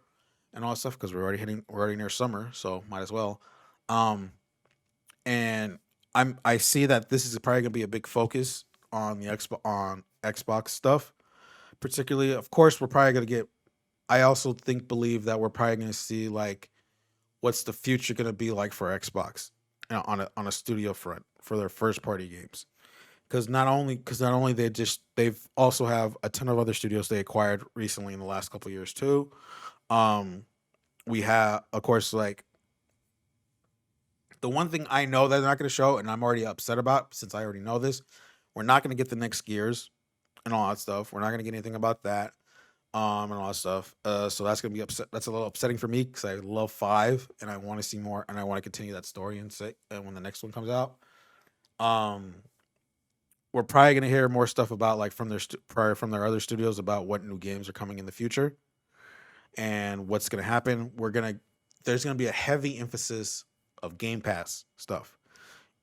and all that stuff because we're already near summer, so might as well. Um, and I see that this is probably gonna be a big focus on the Xbox stuff, particularly. Of course, we're probably gonna get. I also believe that we're probably gonna see like what's the future gonna be like for Xbox, on a studio front for their first party games. Because not only they've also have a ton of other studios they acquired recently in the last couple of years too. Um, we have, of course, like the one thing I know that they're not going to show, and I'm already upset about since I already know this, we're not going to get the next Gears and all that stuff. We're not going to get anything about that, and all that stuff. So that's going to be upset. That's a little upsetting for me because I love Five and I want to see more and I want to continue that story and say and when the next one comes out. Um, we're probably going to hear more stuff about like from their other studios about what new games are coming in the future and what's going to happen. There's going to be a heavy emphasis of Game Pass stuff.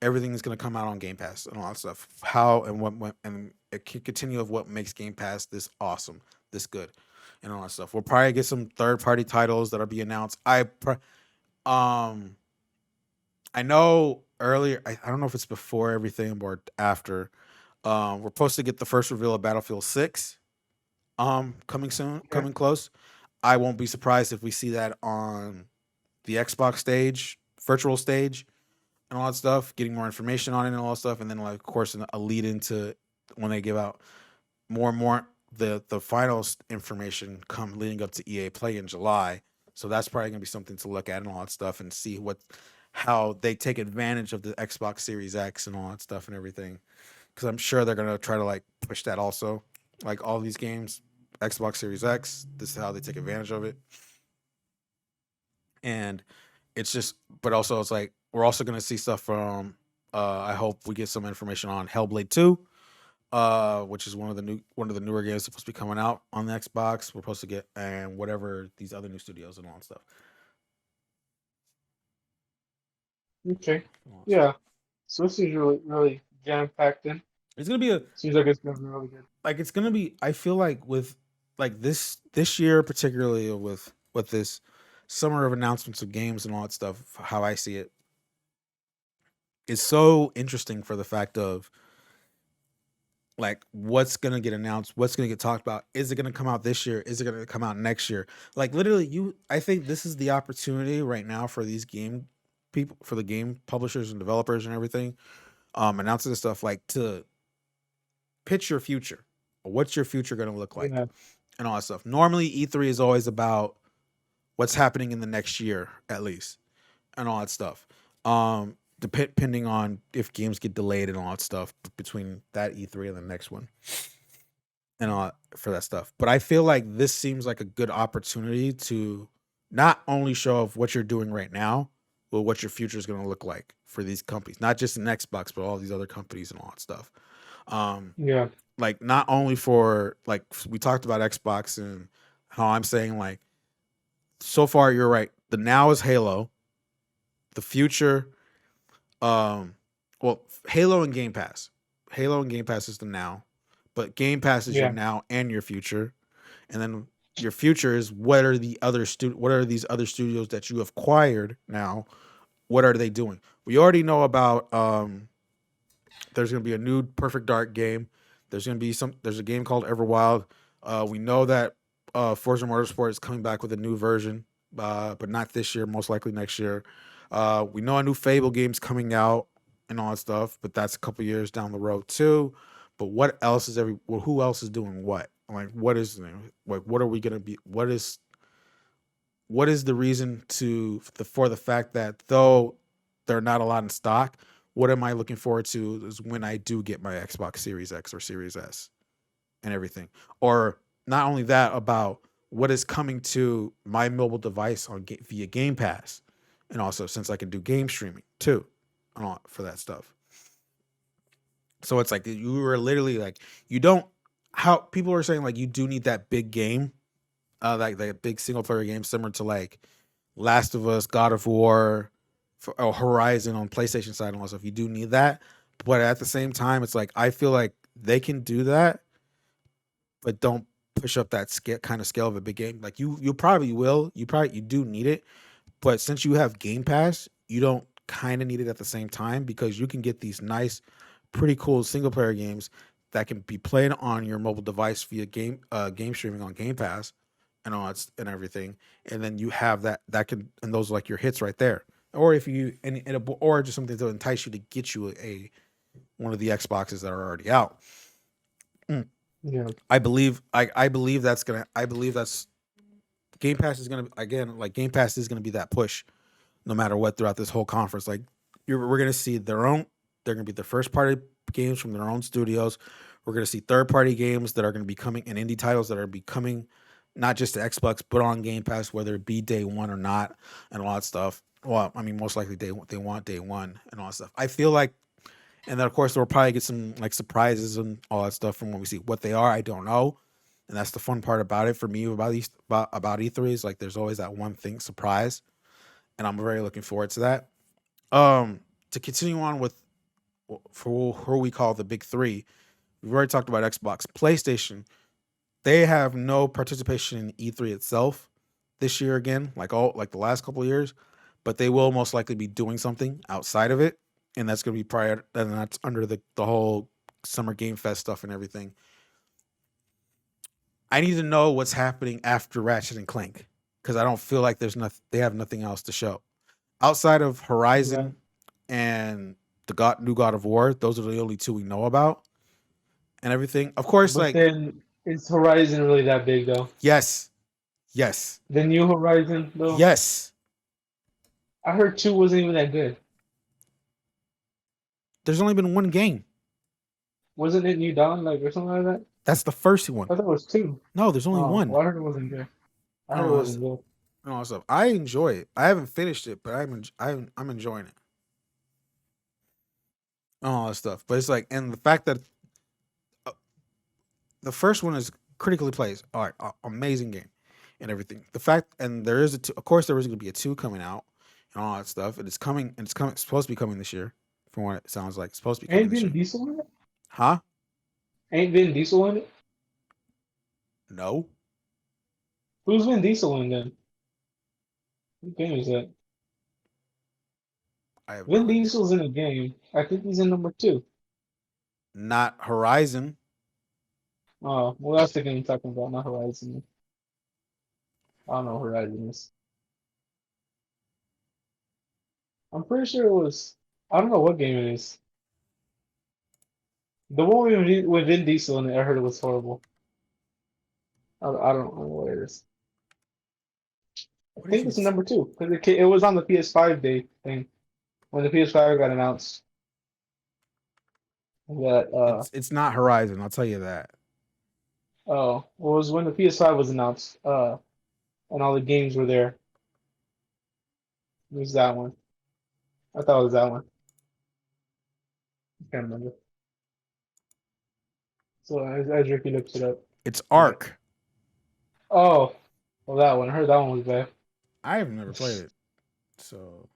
Everything's going to come out on Game Pass and all that stuff. How and what and it can continue of what makes Game Pass this awesome, this good, and all that stuff. We'll probably get some third party titles that'll be announced. Um I know earlier. I don't know if it's before everything or after. We're supposed to get the first reveal of Battlefield 6. Coming soon, Yeah. coming close. I won't be surprised if we see that on the Xbox stage, virtual stage, and all that stuff. Getting more information on it and all that stuff, and then like of course a lead into when they give out more and more the final information come leading up to EA Play in July. So that's probably gonna be something to look at and all that stuff and see how they take advantage of the Xbox Series X and all that stuff and everything. Because I'm sure they're gonna try to like push that also, like all these games, Xbox Series X. This is how they take advantage of it, and it's just. But also, it's like we're also gonna see stuff from. I hope we get some information on Hellblade 2, which is one of the newer games supposed to be coming out on the Xbox. We're supposed to get and whatever these other new studios and all that stuff. Okay. All that stuff. Yeah. So this is really, really jam packed in. It's gonna be a Seems like it's gonna be really good. like it's gonna be. I feel like with like this year particularly with this summer of announcements of games and all that stuff. How I see it is so interesting for the fact of like what's gonna get announced, what's gonna get talked about. Is it gonna come out this year? Is it gonna come out next year? Like literally, I think this is the opportunity right now for these game people, for the game publishers and developers and everything, announcing this stuff like to pitch your future. What's your future gonna look like? Yeah. And all that stuff. Normally, E3 is always about what's happening in the next year, at least, and all that stuff. Depending on if games get delayed and all that stuff between that E3 and the next one, and all for that stuff. But I feel like this seems like a good opportunity to not only show off what you're doing right now, but what your future is going to look like for these companies, not just in Xbox, but all these other companies and all that stuff. Um, Yeah. like not only for like we talked about Xbox and how I'm saying like so far you're right. The now is Halo. The future, um, well, Halo and Game Pass. Halo and Game Pass is the now, but Game Pass is your Yeah. now and your future, and then your future is what are these other studios that you have acquired now? What are they doing? We already know about there's going to be a new Perfect Dark game. There's a game called Everwild. We know that Forza Motorsport is coming back with a new version, but not this year. Most likely next year. We know a new Fable game's coming out and all that stuff, but that's a couple years down the road too. but what else is who else is doing what? Like, what is like, what are we gonna be? What is the reason for the fact that though they're not a lot in stock, what am I looking forward to is when I do get my Xbox Series X or Series S and everything, or not only that, about what is coming to my mobile device via Game Pass, and also since I can do game streaming too, and all for that stuff. So it's like you were literally like you don't how people are saying like you do need that big game, like that big single player game similar to like Last of Us, God of War, or Horizon on PlayStation side and all that stuff. You do need that, but at the same time, it's like I feel like they can do that, but don't push up that kind of scale of a big game. Like you probably will. You do need it, but since you have Game Pass, you don't kind of need it at the same time because you can get these nice, pretty cool single player games that can be played on your mobile device via game streaming on Game Pass and all that and everything, and then you have that can and those are like your hits right there. Or if you or just something to entice you to get you a one of the Xboxes that are already out. Mm. Yeah. I believe that's Game Pass is gonna again like Game Pass is gonna be that push no matter what throughout this whole conference. Like we're gonna see they're gonna be the first party games from their own studios. We're gonna see third party games that are gonna be coming and indie titles that are becoming not just to Xbox but on Game Pass, whether it be day one or not, and all that stuff. Well, I mean, most likely they want day one and all that stuff. I feel like, and then of course we'll probably get some like surprises and all that stuff from when we see what they are. I don't know, and that's the fun part about it for me about E3 is like there's always that one thing surprise, and I'm very looking forward to that. To continue on with for who we call the big three, we've already talked about Xbox, PlayStation. They have no participation in E3 itself this year again, like the last couple of years, but they will most likely be doing something outside of it, and that's going to be prior, and that's under the whole Summer Game Fest stuff and everything. I need to know what's happening after Ratchet and Clank because I don't feel like they have nothing else to show outside of Horizon and the new God of War. Those are the only two we know about and everything. Of course, But like then is Horizon really that big though? yes, The new Horizon though? yes. I heard 2 wasn't even that good. There's only been one game. Wasn't it New Dawn like or something like that? That's the first one. I thought it was 2. No, there's only Oh, one. well, I heard it wasn't good. I heard it wasn't good. No, stuff. I enjoy it. I haven't finished it, but I'm enjoying it. All that stuff. But it's like, and the fact that the first one is critically plays. All right, amazing game and everything. The fact, and there is of course, there is going to be a 2 coming out and all that stuff. And it's coming, and it's supposed to be coming this year, from what it sounds like. It's supposed to be coming Ain't this Vin year. Diesel in it? Huh? Ain't Vin Diesel in it? No. Who's Vin Diesel in then? What game is that? I have Vin no idea. Diesel's in a game. I think he's in number 2. Not Horizon. Oh, well, that's the game I'm talking about, not Horizon. I don't know what Horizon is. I'm pretty sure it was. I don't know what game it is. The one with Vin Diesel in it, I heard it was horrible. I don't know what it is. I What is think you? it's number 2 because it was on the PS5 day thing when the PS5 got announced. That It's not Horizon. I'll tell you that. oh, it was when the PS5 was announced. And all the games were there. It was that one. I thought it was that one. I can't remember. So as Ricky looks it up. It's Ark. Oh, well, that one. I heard that one was bad. I have never played it, so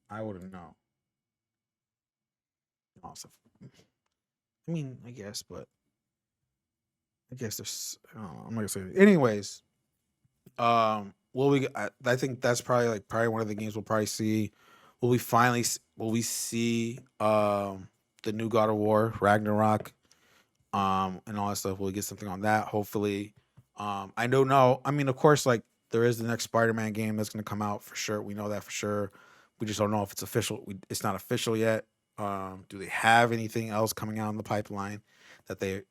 I wouldn't know. Also, I mean, I guess, but I guess there's. I don't know, I'm not gonna say. It. Anyways, I think that's probably one of the games we'll probably see. Will we see the new God of War Ragnarok and all that stuff? We'll get something on that hopefully. I don't know. I mean, of course, like there is the next Spider-Man game that's going to come out for sure. We know that for sure. We just don't know if it's official. It's not official yet. Do they have anything else coming out in the pipeline that their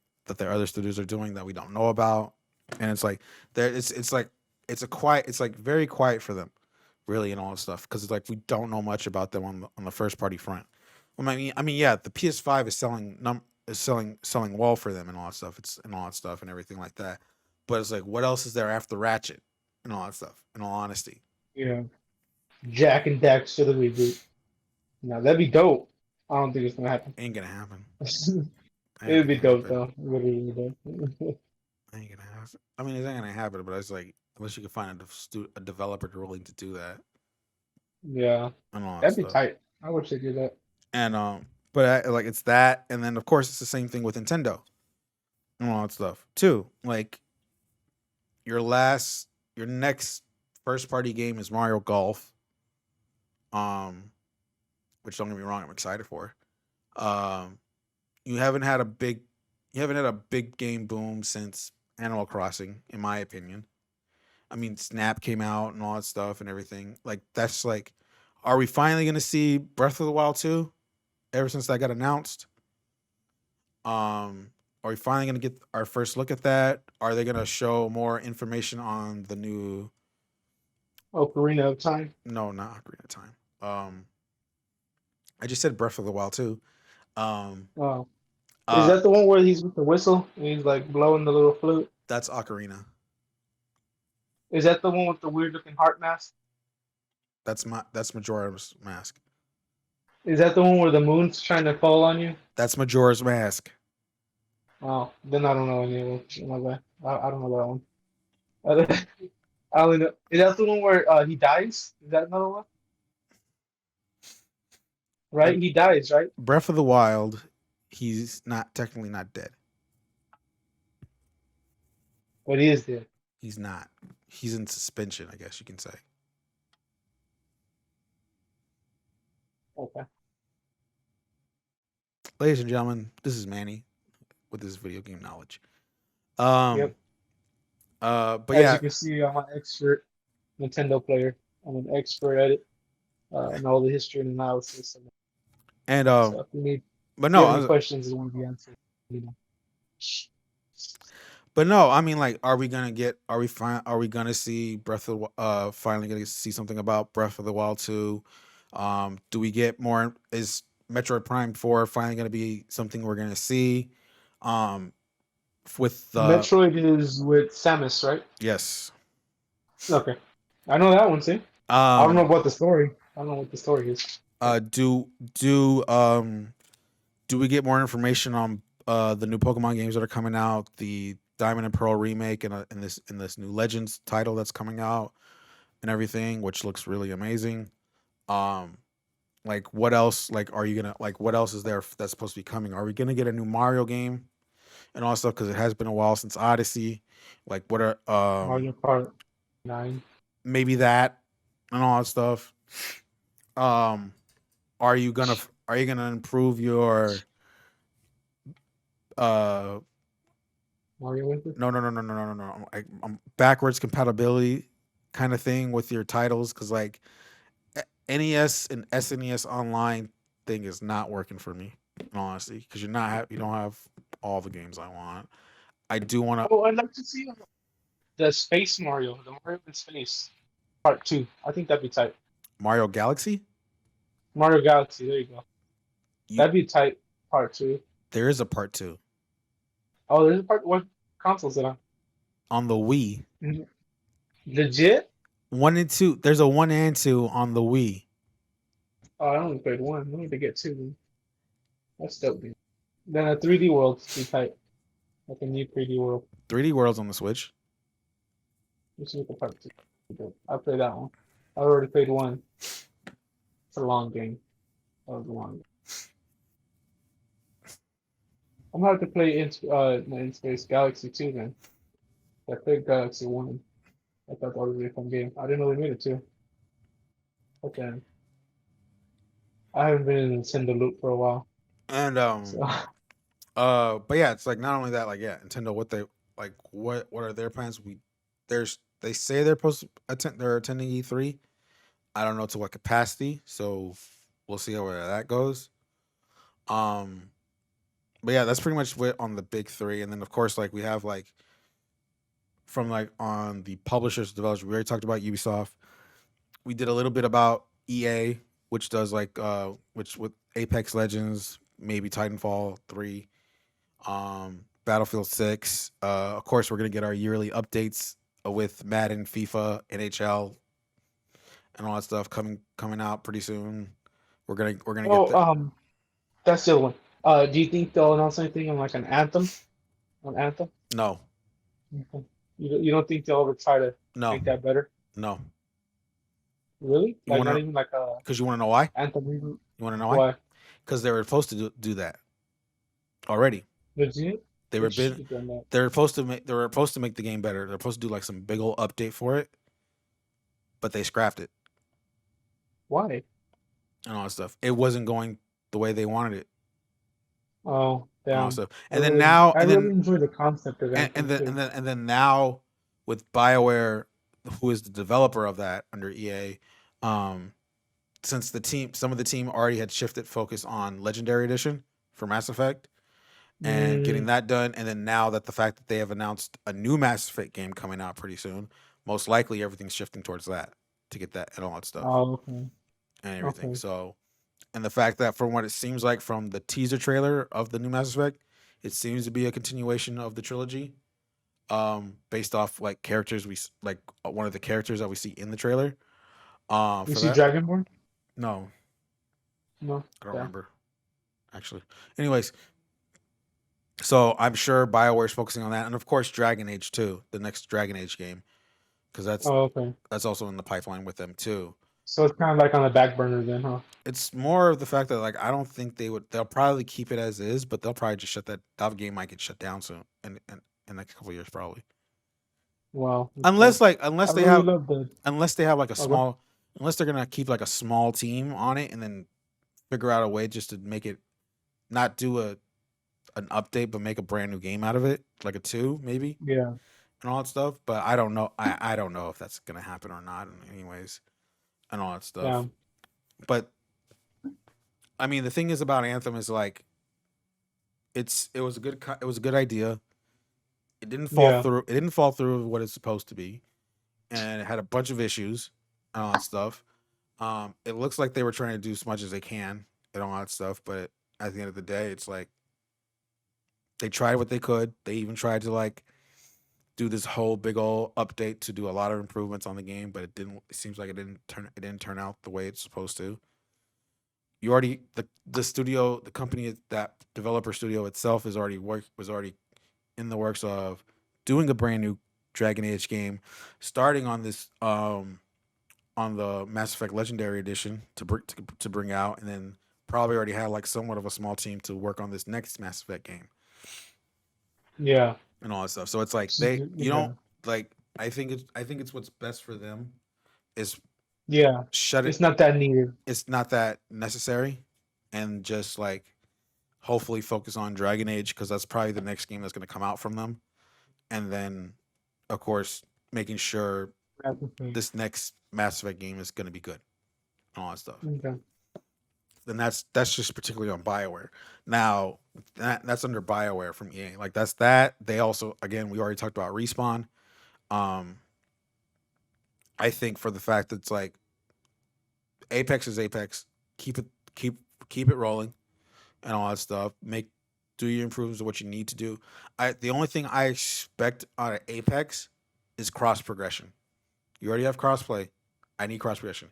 other studios are doing that we don't know about? And it's like it's like it's like very quiet for them, really, and all that stuff because it's like we don't know much about them on the first party front. Well, I mean, yeah, the PS5 is selling well for them and all that stuff. It's and all that stuff and everything like that. But it's like, what else is there after Ratchet and all that stuff? In all honesty, Yeah. Jack and Daxter the reboot. Now that'd be dope. I don't think it's gonna happen. ain't gonna happen. Ain't It'd gonna be dope happen. though. It would be dope. Ain't gonna happen. I mean, it ain't gonna happen. But it's like, unless you can find a developer willing to do that Yeah, and all that that'd be stuff. tight. I wish they did that. And but like it's that, and then of course it's the same thing with Nintendo and all that stuff too. Like your next first party game is Mario Golf. Um, which don't get me wrong, I'm excited for. Um, you haven't had a big game boom since Animal Crossing, in my opinion. I mean, Snap came out and all that stuff and everything. Like that's like, are we finally gonna see Breath of the Wild 2? Ever since that got announced, are we finally gonna get our first look at that? Are they gonna show more information on the new? Ocarina of Time. No, not Ocarina of Time. I just said Breath of the Wild 2. Um, Oh, is uh, that the one where he's with the whistle and he's like blowing the little flute? that's Ocarina. Is that the one with the weird looking heart mask? That's Majora's Mask. Is that the one where the moon's trying to fall on you? That's Majora's Mask. Oh, then I don't know any of them. My bad. I don't know that one. I only know. Is that the one where he dies? Is that another one? Uh, Right? He dies, right? Breath of the Wild. He's not technically not dead. But he is dead. He's not. He's in suspension, I guess you can say. Okay. Ladies and gentlemen, this is Manny with his video game knowledge. Um. Yep. But As yeah, you can see, I'm an expert Nintendo player. I'm an expert at it. And all the history and analysis. And and so if but you no, have any questions that want to be answered, you know. but no. I mean, like, are we gonna get? Are we fine? Are we gonna see finally gonna see something about Breath of the Wild 2? Do we get more? Is Metroid Prime 4 finally gonna be something we're gonna see? Um, with the Metroid is with Samus, right? yes. Okay. I know that one, see? I don't know Um. about the story. I don't know what the story is. Uh. Do we get more information on the new Pokemon games that are coming out? The Diamond and Pearl remake and this new Legends title that's coming out and everything, which looks really amazing. Um, like what else? Like, are you gonna like what else is there that's supposed to be coming? Are we gonna get a new Mario game and all that stuff? Because it has been a while since Odyssey. Like, what are Mario Kart 9. maybe that and all that stuff. Um, are you gonna improve your uh Mario Winter? no. I'm backwards compatibility kind of thing with your titles because like NES and SNES online thing is not working for me, honestly, because you don't have all the games I want. I do want to Oh, I'd like to see the Space Mario, the Mario in Space, Part 2. I think that'd be tight. Mario Galaxy. Mario Galaxy, there you go. You That'd be tight, Part 2. There is a part two Oh, there's a part. What consoles it on? on the Wii. Mhm. Legit? One and two. There's a one and two on the Wii. Oh, I only played one. I need to get two. Then. That's dope, dude. Then a 3D world be tight. Like a new 3D world. 3D World's on the Switch. Which is the part 2. I played that one. I already played one. It's a long game. That was a long game. I'm gonna have to play in Space Galaxy 2 then. I played Galaxy 1. I thought that was a really fun game. I didn't know they made it 2. But then I haven't been in the Nintendo loop for a while. And So but yeah, it's like not only that, like yeah, Nintendo, what are their plans? They say they're attending E3. I don't know to what capacity, so we'll see how that goes. Um, but yeah, that's pretty much what on the big three, and then of course like we have like from like on the publishers developers. We already talked about Ubisoft. We did a little bit about EA, which does like which with Apex Legends, maybe Titanfall 3, Battlefield 6. Of course, we're gonna get our yearly updates with Madden, FIFA, NHL, and all that stuff coming out pretty soon. We're gonna get Well, the that's the other one. Do you think they'll announce anything on like an Anthem? On Anthem? no, Okay. You don't think they'll ever try to no, make that better? no. Really? You Like want not to even like a because you want to know why? Anthem reboot? You want to know why? Why? Because they were supposed to do that already. Legit? They They were been should have done that. they were supposed to make the game better. They're supposed to do like some big old update for it, but they scrapped it Why? and all that stuff. It wasn't going the way they wanted it Oh, and all that damn. stuff. And then now I really enjoy the concept of and Anthem then too. now with Bioware, who is the developer of that under EA, um, since some of the team already had shifted focus on Legendary Edition for Mass Effect and getting Mm, that done, and then now that the fact that they have announced a new Mass Effect game coming out pretty soon, most likely everything's shifting towards that to get that and all that stuff oh, okay. and everything. Okay. So, and the fact that from what it seems like from the teaser trailer of the new Mass Effect, it seems to be a continuation of the trilogy, based off like characters like one of the characters that we see in the trailer. You For see that, Dragonborn? no, No. I don't Damn. remember actually. Anyways, so I'm sure Bioware is focusing on that, and of course Dragon Age 2, the next Dragon Age game, because Oh, okay. that's also in the pipeline with them too. So it's kind of like on the back burner then, huh? It's more of the fact that like I don't think they'll probably keep it as is, but they'll probably just that game might get shut down soon in like a couple of years probably. Wow. Okay. I really love the. Unless they have like a Oh, go- small unless they're gonna keep like a small team on it and then figure out a way just to make it not do an update but make a brand new game out of it, like a two maybe yeah. and all that stuff. But I don't know. I don't know if that's gonna happen or not. Anyways, and all that stuff. Damn. But I mean, the thing is about Anthem is like it was a good idea. It didn't fall Yeah. through. It didn't fall through what it's supposed to be, and it had a bunch of issues and all that stuff. It looks like they were trying to do as much as they can and all that stuff, but at the end of the day, it's like they tried what they could. They even tried to like do this whole big old update to do a lot of improvements on the game, but it didn't. It seems like it didn't turn out the way it's supposed to. You already the studio, the company, that developer studio itself is already was already in the works of doing a brand new Dragon Age game, starting on this on the Mass Effect Legendary Edition to bring out, and then probably already had like somewhat of a small team to work on this next Mass Effect game Yeah. and all that stuff. So it's like you Yeah. don't like. I think it's what's best for them is Yeah. shut it. It's not that needed. It's not that necessary, and just like hopefully focus on Dragon Age because that's probably the next game that's going to come out from them, and then of course making sure That's the thing. this next Mass Effect game is going to be good and all that stuff. Okay. And that's just particularly on Bioware. Now that's under Bioware from EA. Like that's that. They also again we already talked about Respawn. Um, I think for the fact that it's like Apex is Apex. Keep it keep keep it rolling and all that stuff. Do your improvements of what you need to do. The only thing I expect out of Apex is cross progression. You already have crossplay. I need cross progression.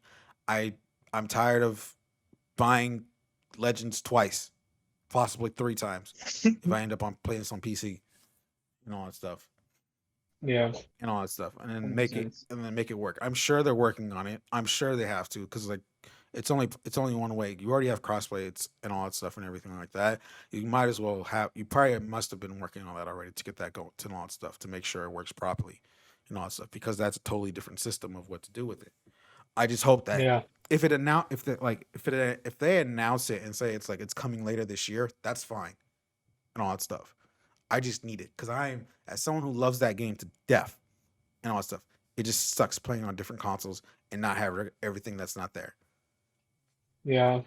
I I'm tired of buying Legends twice, possibly three times, if I end up on playing this on PC and all that stuff Yeah. and all that stuff, and That then makes sense. make it work. I'm sure they're working on it. I'm sure they have to because like it's only one way. You already have crossplay and all that stuff and everything like that. You might as well have. You probably must have been working on that already to get that going to all that stuff to make sure it works properly and all that stuff because that's a totally different system of what to do with it. I just hope that Yeah. if they announce it and say it's like it's coming later this year, that's fine and all that stuff. I just need it because I'm as someone who loves that game to death and all that stuff. It just sucks playing on different consoles and not have everything that's not there. Yeah.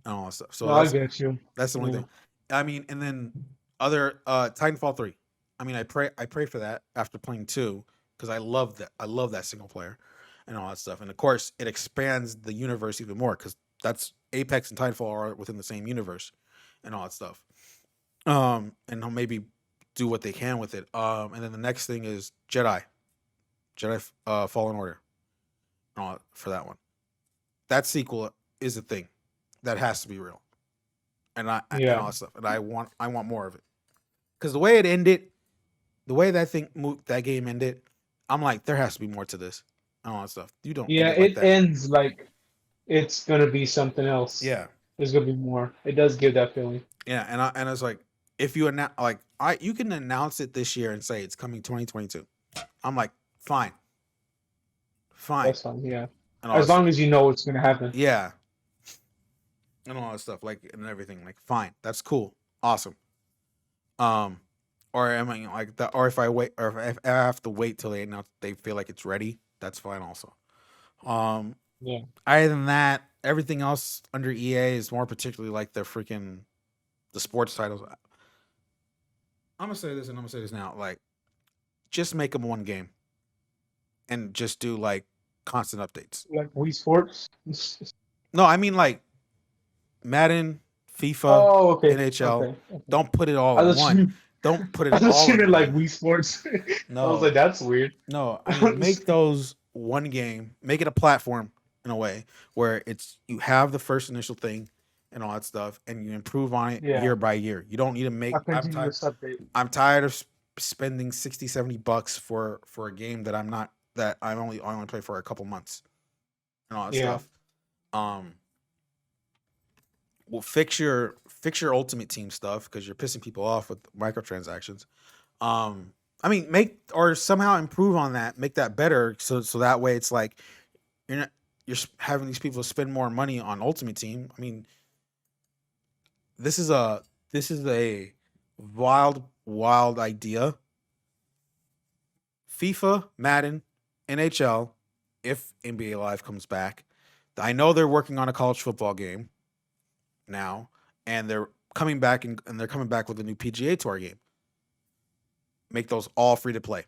and all that stuff. So No, I get you. that's the only Yeah. thing. I mean, and then other Titanfall 3. I mean, I pray for that after playing 2 because I love that. I love that single player and all that stuff. And of course, it expands the universe even more because that's Apex and Titanfall are within the same universe and all that stuff. And they'll maybe do what they can with it. And then the next thing is Jedi Fallen Order for that one. That sequel is a thing that has to be real, and all Yeah. that stuff. And I want more of it because the way it ended, the way that game ended, I'm like, there has to be more to this and all that stuff. You don't end Yeah, it like it that. ends like it's gonna be something else. Yeah, There's gonna be more. It does give that feeling. yeah, and it's like if you announce you can announce it this year and say it's coming 2022. I'm like, fine, fine, That's fine. Yeah, and all as this, long as you know what's gonna happen. yeah, and all that stuff and everything like fine, that's cool, awesome. Um, or I mean like that, or if I wait, or if I have to wait till they feel like it's ready, that's fine also. Um, Yeah. Other than that, everything else under EA is more particularly like the sports titles. I'm gonna say this and I'm gonna say this now. Like, just make them one game and just do like constant updates. Like Wii Sports. No, I mean like Madden, FIFA, Oh, okay, NHL. okay, okay. Don't put it all I in thought one. you, Don't put I it thought all you in meant like one. Wii Sports. I was like, No, that's weird. no. I mean, make those one game. Make it a platform in a way where you have the first initial thing and all that stuff, and you improve on it Yeah, year by year. You don't need to make. a continuous update. I'm tired of spending 60, $70 for a game that I'm not that I only play for a couple months and all that Yeah, stuff. Um, well, fix your Ultimate Team stuff because you're pissing people off with microtransactions. I mean, make or somehow improve on that, make that better, so that way it's like you're not having these people spend more money on Ultimate Team. I mean, this is a wild idea. FIFA, Madden, NHL, if NBA Live comes back. I know they're working on a college football game now, and they're coming back and they're coming back with a new PGA Tour game. Make those all free to play.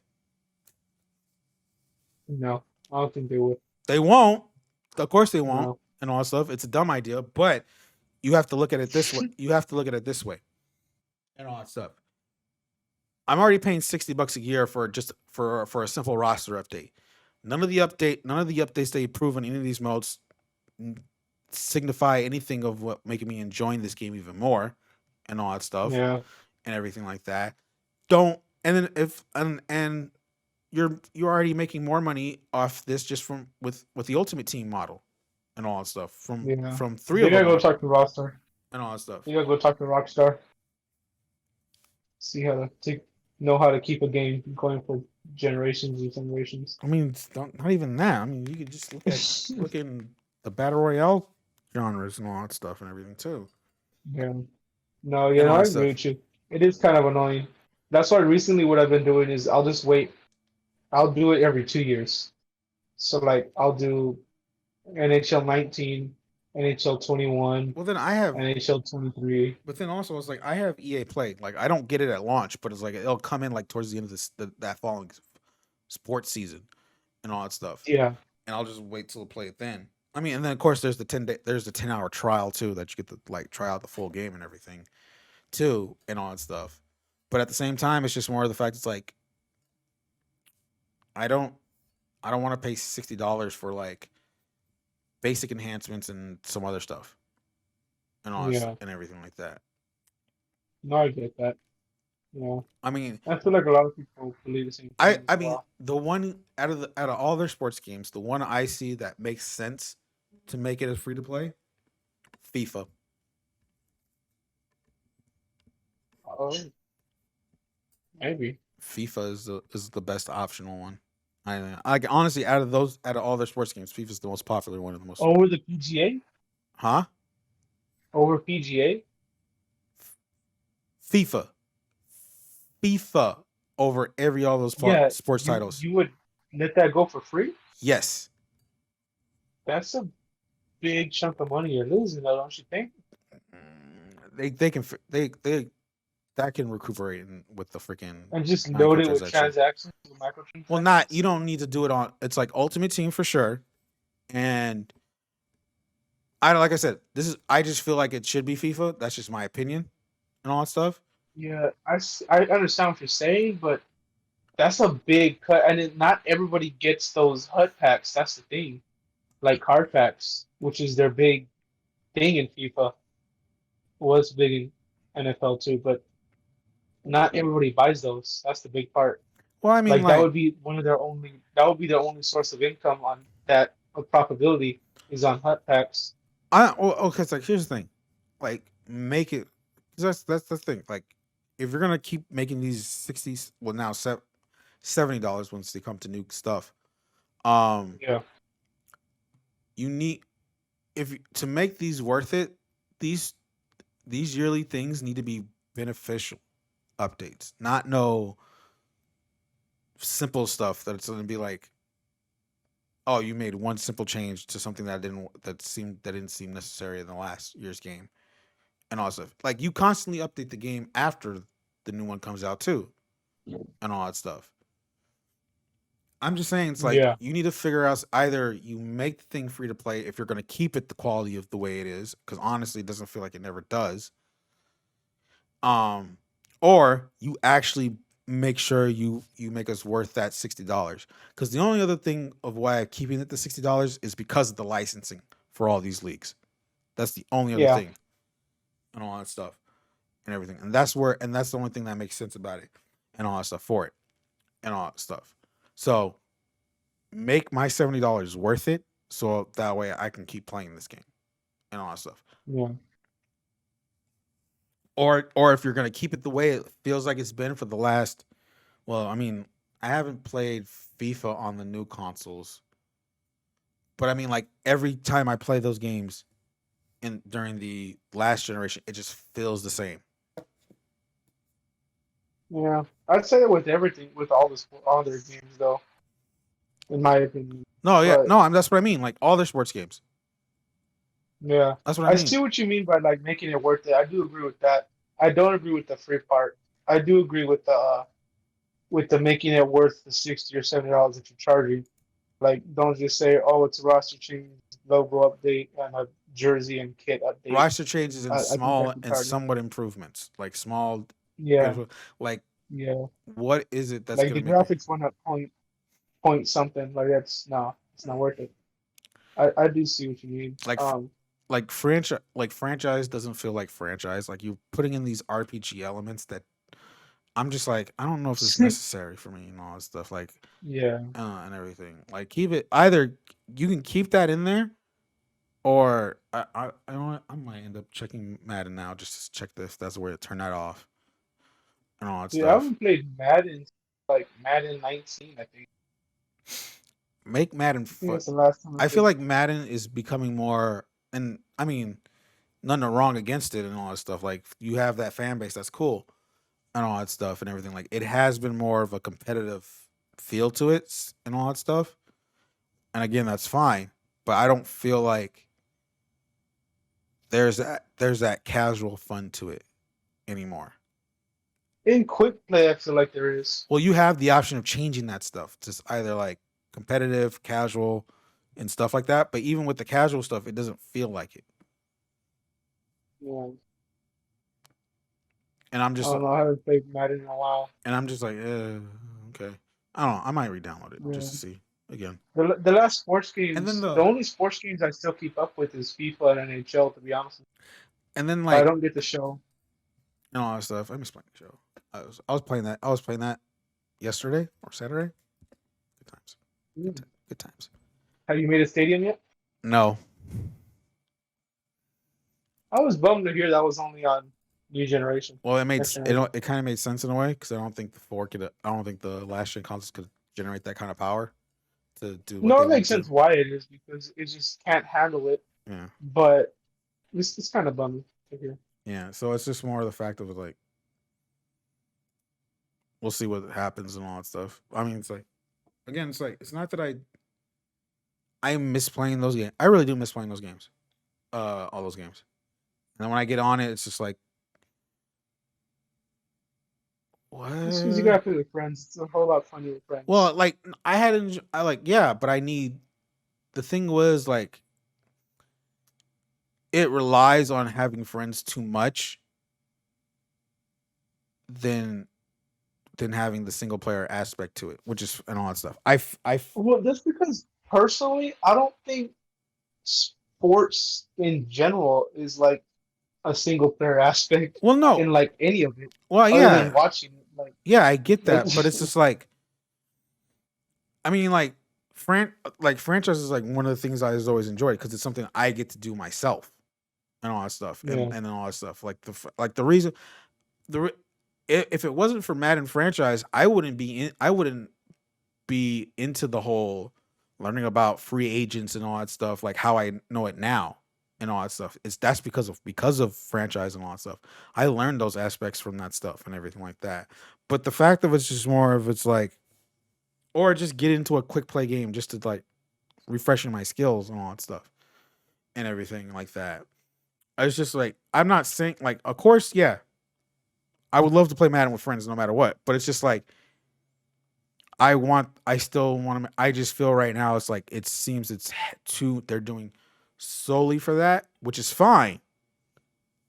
no, I don't think they would. They won't. Of course they won't, No, and all that stuff. It's a dumb idea, but you have to look at it this way. You have to look at it this way, and all that stuff. I'm already paying $60 a year for a simple roster update. None of the updates they approve on any of these modes signify anything of what making me enjoying this game even more, and all that stuff, yeah, and everything like that. Don't and then if and you're already making more money off this just from with the Ultimate Team model and all that stuff yeah. from three They of gotta them go talk to Rockstar. and all that stuff. They gotta go talk to Rockstar. See how know how to keep a game going for generations and generations. I mean, not even that. I mean, you could just look in the battle royale genres and all that stuff and everything too, Yeah. No, and all I that agree stuff. with you. It is kind of annoying. That's why recently what I've been doing is I'll just wait. I'll do it every 2 years. So like I'll do NHL 19, NHL 21, Well, then I have, NHL 23. but then also it's like I have EA Play. Like I don't get it at launch, but it's like it'll come in like towards the end of that following sports season and all that stuff, Yeah. and I'll just wait till play it then. I mean, and then of course there's the 10-hour trial too that you get to like try out the full game and everything too and all that stuff. But at the same time, it's just more of the fact it's like I don't I don't want to pay $60 for like basic enhancements and some other stuff and all this Yeah. and everything like that. No, I get that. Yeah. I mean, I feel like a lot of people believe the same thing as I mean well. the one out of all their sports games, the one I see that makes sense to make it as free to play, FIFA. Oh, maybe. FIFA is the best optional one. I honestly out of all their sports games, FIFA's the most popular one and the most. Over the PGA? Huh? Over PGA? FIFA. FIFA over all those Yeah, sports you titles. you would let that go for free? Yes. That's a big chunk of money you're losing, though, don't you think? They can they that can recuperate with the freaking And just load it with microtransaction. transactions, with Well, not you microtransactions. don't need to do it on. It's like Ultimate Team for sure, and I like I said, this is I just feel like it should be FIFA. That's just my opinion and all that stuff. Yeah, I understand what you're saying, but that's a big cut, and not everybody gets those HUD packs. That's the thing, like card packs, which is their big thing in FIFA, was big in NFL too, but not everybody buys those. That's the big part. Well, I mean, Like that like would be one of their only. That would be their only source of income on that of profitability is on HUD packs. okay. It's like here's the thing, like make it. 'Cause that's the thing. Like if you're gonna keep making these 60s, well now $70 once they come to new stuff. Um, Yeah, you need to make these worth it. These these yearly things need to be beneficial updates, not no simple stuff that it's going to be like, oh, you made one simple change to something that didn't seem necessary in the last year's game, and all that stuff. Like you constantly update the game after the new one comes out too, and all that stuff. I'm just saying, it's like yeah, you need to figure out either you make the thing free to play if you're going to keep it the quality of the way it is, because honestly, it doesn't feel like it never does. Um, or you actually make sure you make us worth that $60. Because the only other thing of why I'm keeping it to $60 is because of the licensing for all these leagues. That's the only other yeah, thing, and all that stuff and everything. And that's the only thing that makes sense about it, and all that stuff for it, and all that stuff. So make my $70 worth it, so that way I can keep playing this game and all that stuff. yeah. Or if you're gonna keep it the way it feels like it's been for the last, well, I mean, I haven't played FIFA on the new consoles, but I mean, like every time I play those games in during the last generation, it just feels the same. Yeah, I'd say that with everything, with all their games, though, in my opinion. No, yeah, But no, that's what I mean. Like all their sports games. yeah, That's what I I mean. see what you mean by like making it worth it. I do agree with that. I don't agree with the free part. I do agree with the making it worth the $60 or $70 that you're charging. Like, don't just say, "Oh, it's a roster change, logo update, and a jersey and kit update." Roster changes and I think small that's and retarded. somewhat improvements, like small, Yeah, like yeah. what is it that's Like gonna the make it? graphics went up point something. Like that's no, it's not worth it. I do see what you mean. Like franchise doesn't feel like franchise. Like you're putting in these RPG elements that I'm just like, I don't know if it's necessary for me and all that stuff. Like Yeah, and everything. Like keep it either you can keep that in there, or I don't know, I might end up checking Madden now just to check if that's where to turn that off and all that dude, I stuff. haven't played Madden like Madden 19. I think. Make Madden I think fun. that's the last time I I feel played. like Madden is becoming more, and I mean, nothing wrong against it and all that stuff. Like you have that fan base, that's cool, and all that stuff and everything. Like it has been more of a competitive feel to it and all that stuff. And again, that's fine, but I don't feel like there's that casual fun to it anymore. In quick play, I feel like there is. Well, you have the option of changing that stuff to either like competitive, casual, and stuff like that. But even with the casual stuff, it doesn't feel like it. Yeah, And I'm I just don't know. I haven't played Madden in a while. like, okay. I don't know. I might re-download it just Yeah. to see again. The last sports And then games, the only sports games I still keep up with is FIFA and NHL. To be honest, but I like don't get the show. and all that stuff. I miss playing the show. I was playing that. I was playing that yesterday or Saturday. Good times. Mm. Good times. Have you made a stadium yet? No. I was bummed to hear that was only on new generation, Well, next generation. it kind of made sense in a way because I don't think the four could. I don't think the last gen consoles could generate that kind of power to do what No, they it makes need to. sense why it is because it just can't handle it. Yeah. But it's kind of bummed to hear. Yeah. So it's just more the fact of like we'll see what happens and all that stuff. I mean, it's like again, it's like it's not that I miss playing those games. I really do miss playing those games. All those games. And then when I get on it, it's just like, It's because you what? gotta play with friends. It's a whole lot funnier with friends. Well, like I like yeah, but I need the thing was like it relies on having friends too much than having the single player aspect to it, which is and all that stuff. Well, that's because personally, I don't think sports in general is like a single player aspect well no in like any of it, well other than yeah watching it. yeah I get Like, that, but it's just like I mean like franchise is like one of the things I always enjoyed because it's something I get to do myself and all that stuff yeah. and all that stuff like the reason the re- if it wasn't for Madden franchise I wouldn't be into the whole learning about free agents and all that stuff, like how I know it now and all that stuff. That's because of franchise and all that stuff. I learned those aspects from that stuff and everything like that. But the fact of it's just more of it's like, or just get into a quick play game just to like refreshing my skills and all that stuff and everything like that. I was just like, I'm not saying like, of course, yeah, I would love to play Madden with friends no matter what. But it's just like I still want to. I just feel right now it's like it seems it's too. They're doing solely for that, which is fine,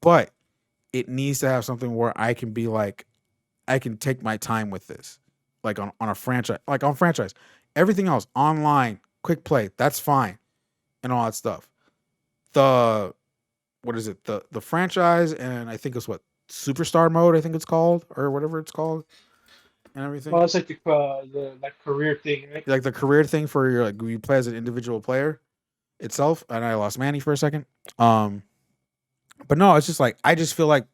but it needs to have something where I can be like, I can take my time with this, like on a franchise, like on franchise. Everything else online, quick play, that's fine, and all that stuff. The what is it? The franchise, and I think it's what superstar mode. I think it's called or whatever it's called, and Well, everything. that's like the like career thing, right? Like the career thing for your like you play as an individual player itself. And I lost Manny for a second. Um, but no, it's just like I just feel like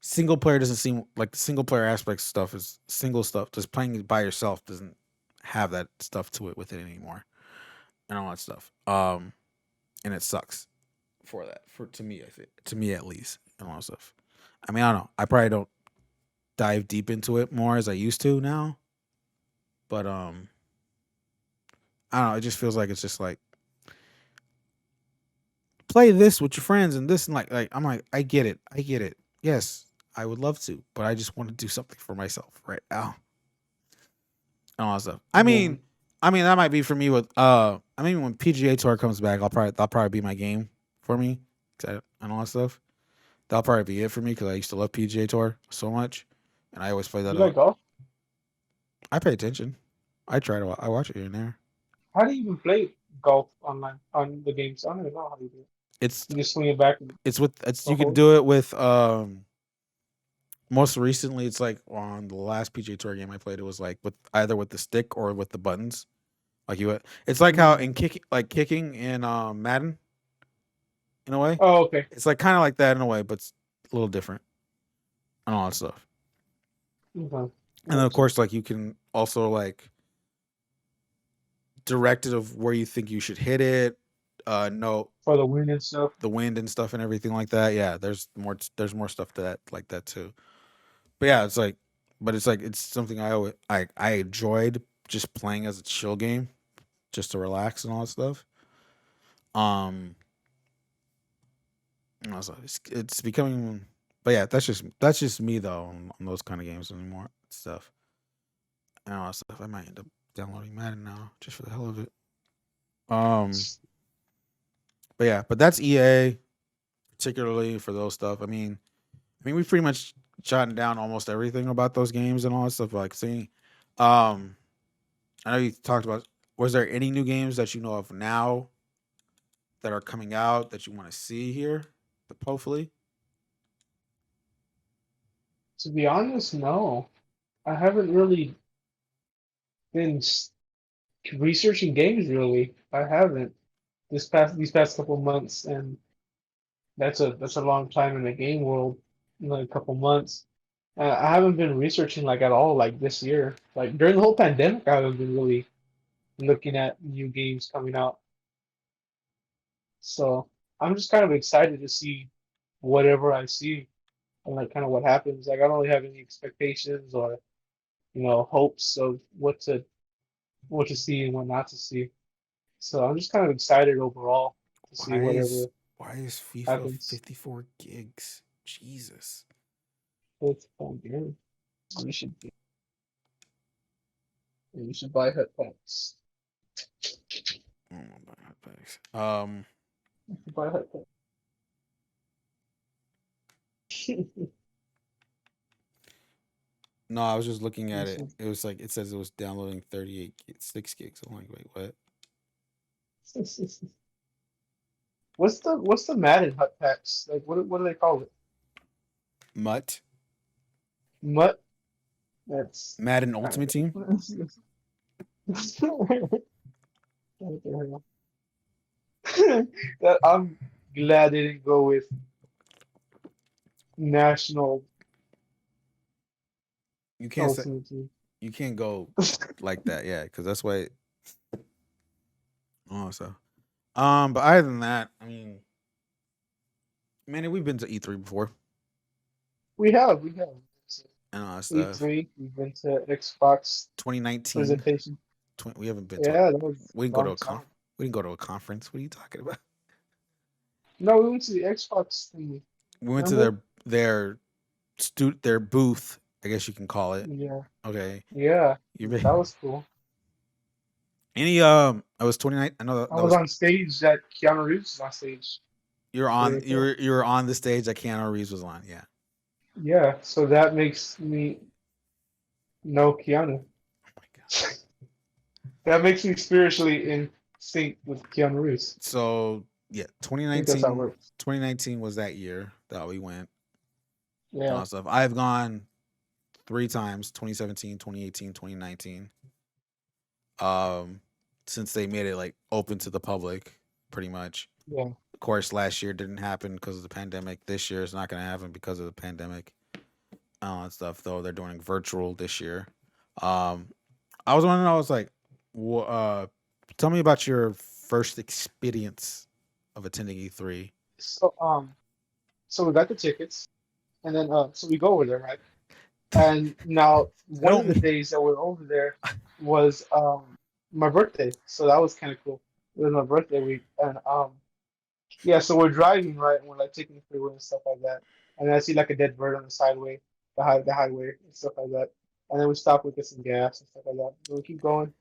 single player doesn't seem like the single player aspect stuff is single stuff. Just playing it by yourself doesn't have that stuff to it with it anymore and all that stuff. And it sucks for that for to me. I think to me at least and all that stuff. I mean, I don't know. I probably don't dive deep into it more as I used to now. But I don't know. It just feels like it's just like play this with your friends and this and like I'm like I get it. Yes, I would love to, but I just want to do something for myself right now and all that stuff. Yeah. I mean that might be for me with I mean when PGA Tour comes back, that'll probably be my game for me and all that stuff. That'll probably be it for me because I used to love PGA Tour so much, and I always play that You up. like golf? I pay attention. I watch it here and there. How do you even play golf online on the games? I don't even know how you do it. It's You just swing it back and it's the you can whole. do it with most recently it's like on the last PGA Tour game I played it was like with either with the stick or with the buttons. Like it's like how Mm. in kicking in Madden in a way. Oh, okay. It's like kind of like that in a way, but it's a little different and all that stuff. Okay. And then of Gotcha. course like you can also like direct it of where you think you should hit it. No, For the win and stuff. the wind and stuff and everything like that. Yeah, there's more stuff to that like that too. But yeah, it's like, but it's like it's something I enjoyed just playing as a chill game, just to relax and all that stuff. Um, and also it's becoming, but yeah, that's just me though on those kind of games anymore stuff and all that stuff. I might end up downloading Madden now just for the hell of it. Um, but yeah, but that's EA particularly for those stuff. I mean, we've pretty much jotted down almost everything about those games and all that stuff. Like, seeing, um, I know you talked about. Was there any new games that you know of now that are coming out that you want to see here? Hopefully, To be honest, no. I haven't really been researching games really. I haven't these past couple months, and that's a long time in the game world. Like a couple months. I haven't been researching like at all like this year. Like during the whole pandemic, I haven't been really looking at new games coming out. So I'm just kind of excited to see whatever I see and like kind of what happens. Like I don't really have any expectations or hopes of what to see and what not to see. So I'm just kind of excited overall to see Why is whatever why is FIFA happens. 54 gigs? Jesus. It's a fun game. You should you should buy head packs. Oh my God, You should buy head packs. no, I was just looking at You it. should- It was like it says it was downloading 6 gigs. I'm like, wait, what? What's the Madden hut packs? Like what do they call it? Mutt? Mutt? That's Madden kind of Ultimate Team? what the hell? I'm glad they didn't go with National You can't say Ultimate Team. you can't go like that, yeah, because that's why. Oh, so but other than that, I mean, man, we've been to E3 before We have and all that stuff. E3. We've been to Xbox 2019, presentation. we haven't been to. Yeah, that was We didn't a go to long a time. we didn't go to a conference. What are you talking about? No, we went to the Xbox thingy. We went to Remember? their booth, I guess you can call it. Yeah, Okay, yeah, you that was cool. any I was 29. I know I that was was on stage. That Keanu Reeves was on stage. you're It's on really cool. you were on the stage that Keanu Reeves was on. Yeah. Yeah, so that makes me know Keanu. Oh my god. That makes me spiritually in sync with Keanu Reeves. So yeah, I think that's how it works. 2019 was that year that we went and all Yeah, that stuff. I've gone 3 times: 2017, 2018, 2019. Since they made it like open to the public, pretty much. yeah, Of course, last year didn't happen because of the pandemic. This year is not going to happen because of the pandemic. All that stuff, though. They're doing virtual this year. Um, I was wondering. I was like, tell me about your first experience of attending E3. So so we got the tickets, and then so we go over there, right? And now I one of the don't. days that we're over there was my birthday, so that was kind of cool. It was my birthday week, and yeah, so we're driving, right, and we're like taking the freeway and stuff like that. And then I see like a dead bird on the sideway, the highway and stuff like that. And then we stop, we get some gas and stuff like that. And we keep going.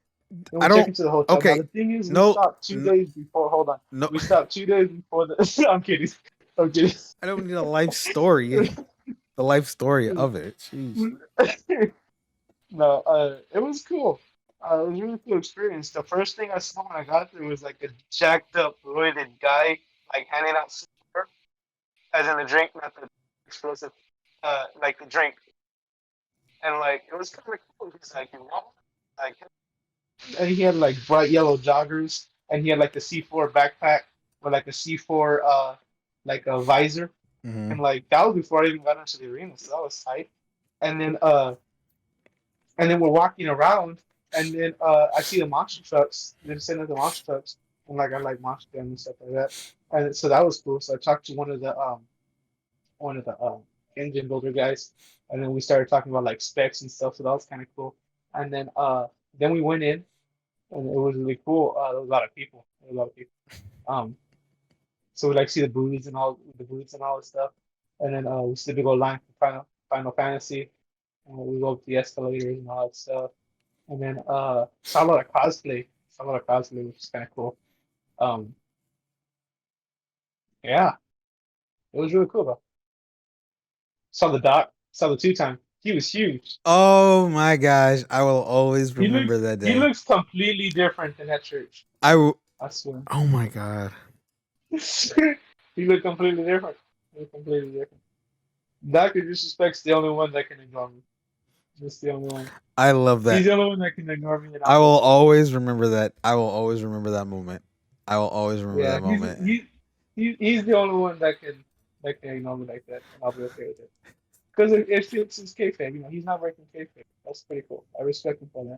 Then I we check don't. into the hotel. Now Okay. the thing is, we No. stopped two days before. Hold on, No. we stopped 2 days before the. I'm kidding. I'm kidding. I don't need a life story. The life story of it. Jeez. No, it was cool. It was a really cool experience. The first thing I saw when I got there was like a jacked up, roided guy like handing out cigar, as in the drink, not the explosive, like the drink, and like it was kind of cool. He's like, like, and he had like bright yellow joggers, and he had like the C4 backpack with like the C4 like a visor, Mm-hmm. and like that was before I even got into the arena, so that was tight. And then uh and then we're walking around, and then I see the monster trucks. They're sitting at the monster trucks, and like I like monster them and stuff like that. And so that was cool. So I talked to one of the engine builder guys, and then we started talking about like specs and stuff. So that was kind of cool. And then we went in, and it was really cool. There was a lot of people. There was a lot of people. Um, so we like see the booths and all this stuff. And then we see the big old line for Final Fantasy, and we go up the escalators and all that stuff. And then saw a lot of cosplay. Saw a lot of cosplay, which is kind of cool. Um, yeah, it was really cool though. Saw the doc. Saw the two time. He was huge. Oh my gosh. I will always He remember looks that he day. looks completely different than that church. I will. I swear. Oh my god. He looked completely different. He looked completely different. Doctor Disrespect's the only one that can ignore me. Just the only one. I love He's that. the only one that can ignore me, and I I'll will be okay. always remember that. I will always remember that moment. I will always remember Yeah, that moment. he's the only one that can ignore me like that, and I'll be okay with it. Because it fits his kayfabe. He's not breaking kayfabe. That's pretty cool. I respect him for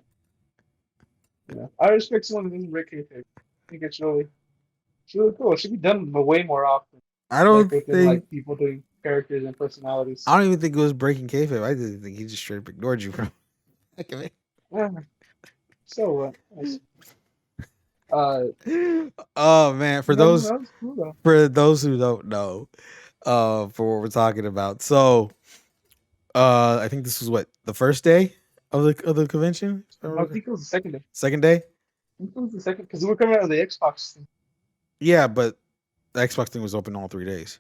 that. I respect someone who doesn't break kayfabe. I think it's really cool. It should be done way more often, I like don't within think. like people doing characters and personalities. I don't even think it was breaking kayfabe. I just think he just straight up ignored you from. Yeah. So Uh, Oh man, that was cool though. for those who don't know, for what we're talking about. So, I think this was what the first day of the convention. I think it was the second day. Second day. I think it was the second because we were coming out of the Xbox thing. Yeah, but the Xbox thing was open all 3 days.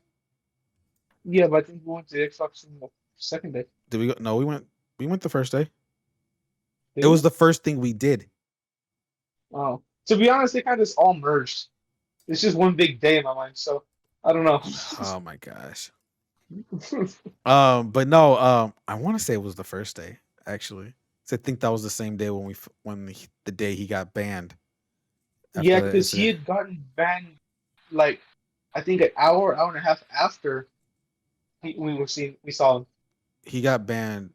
Yeah, but I think we went to the Xbox thing the second day. Did we go? No, we went. We went the first day. It Did we? was the first thing we did. Oh, to be honest, they kind of just all merged. It's just one big day in my mind. So I don't know. Oh my gosh. But no. I want to say it was the first day actually. So I think that was the same day when the day he got banned Yeah, after that because he incident. had gotten banned like I think an hour and a half after we saw him. He got banned.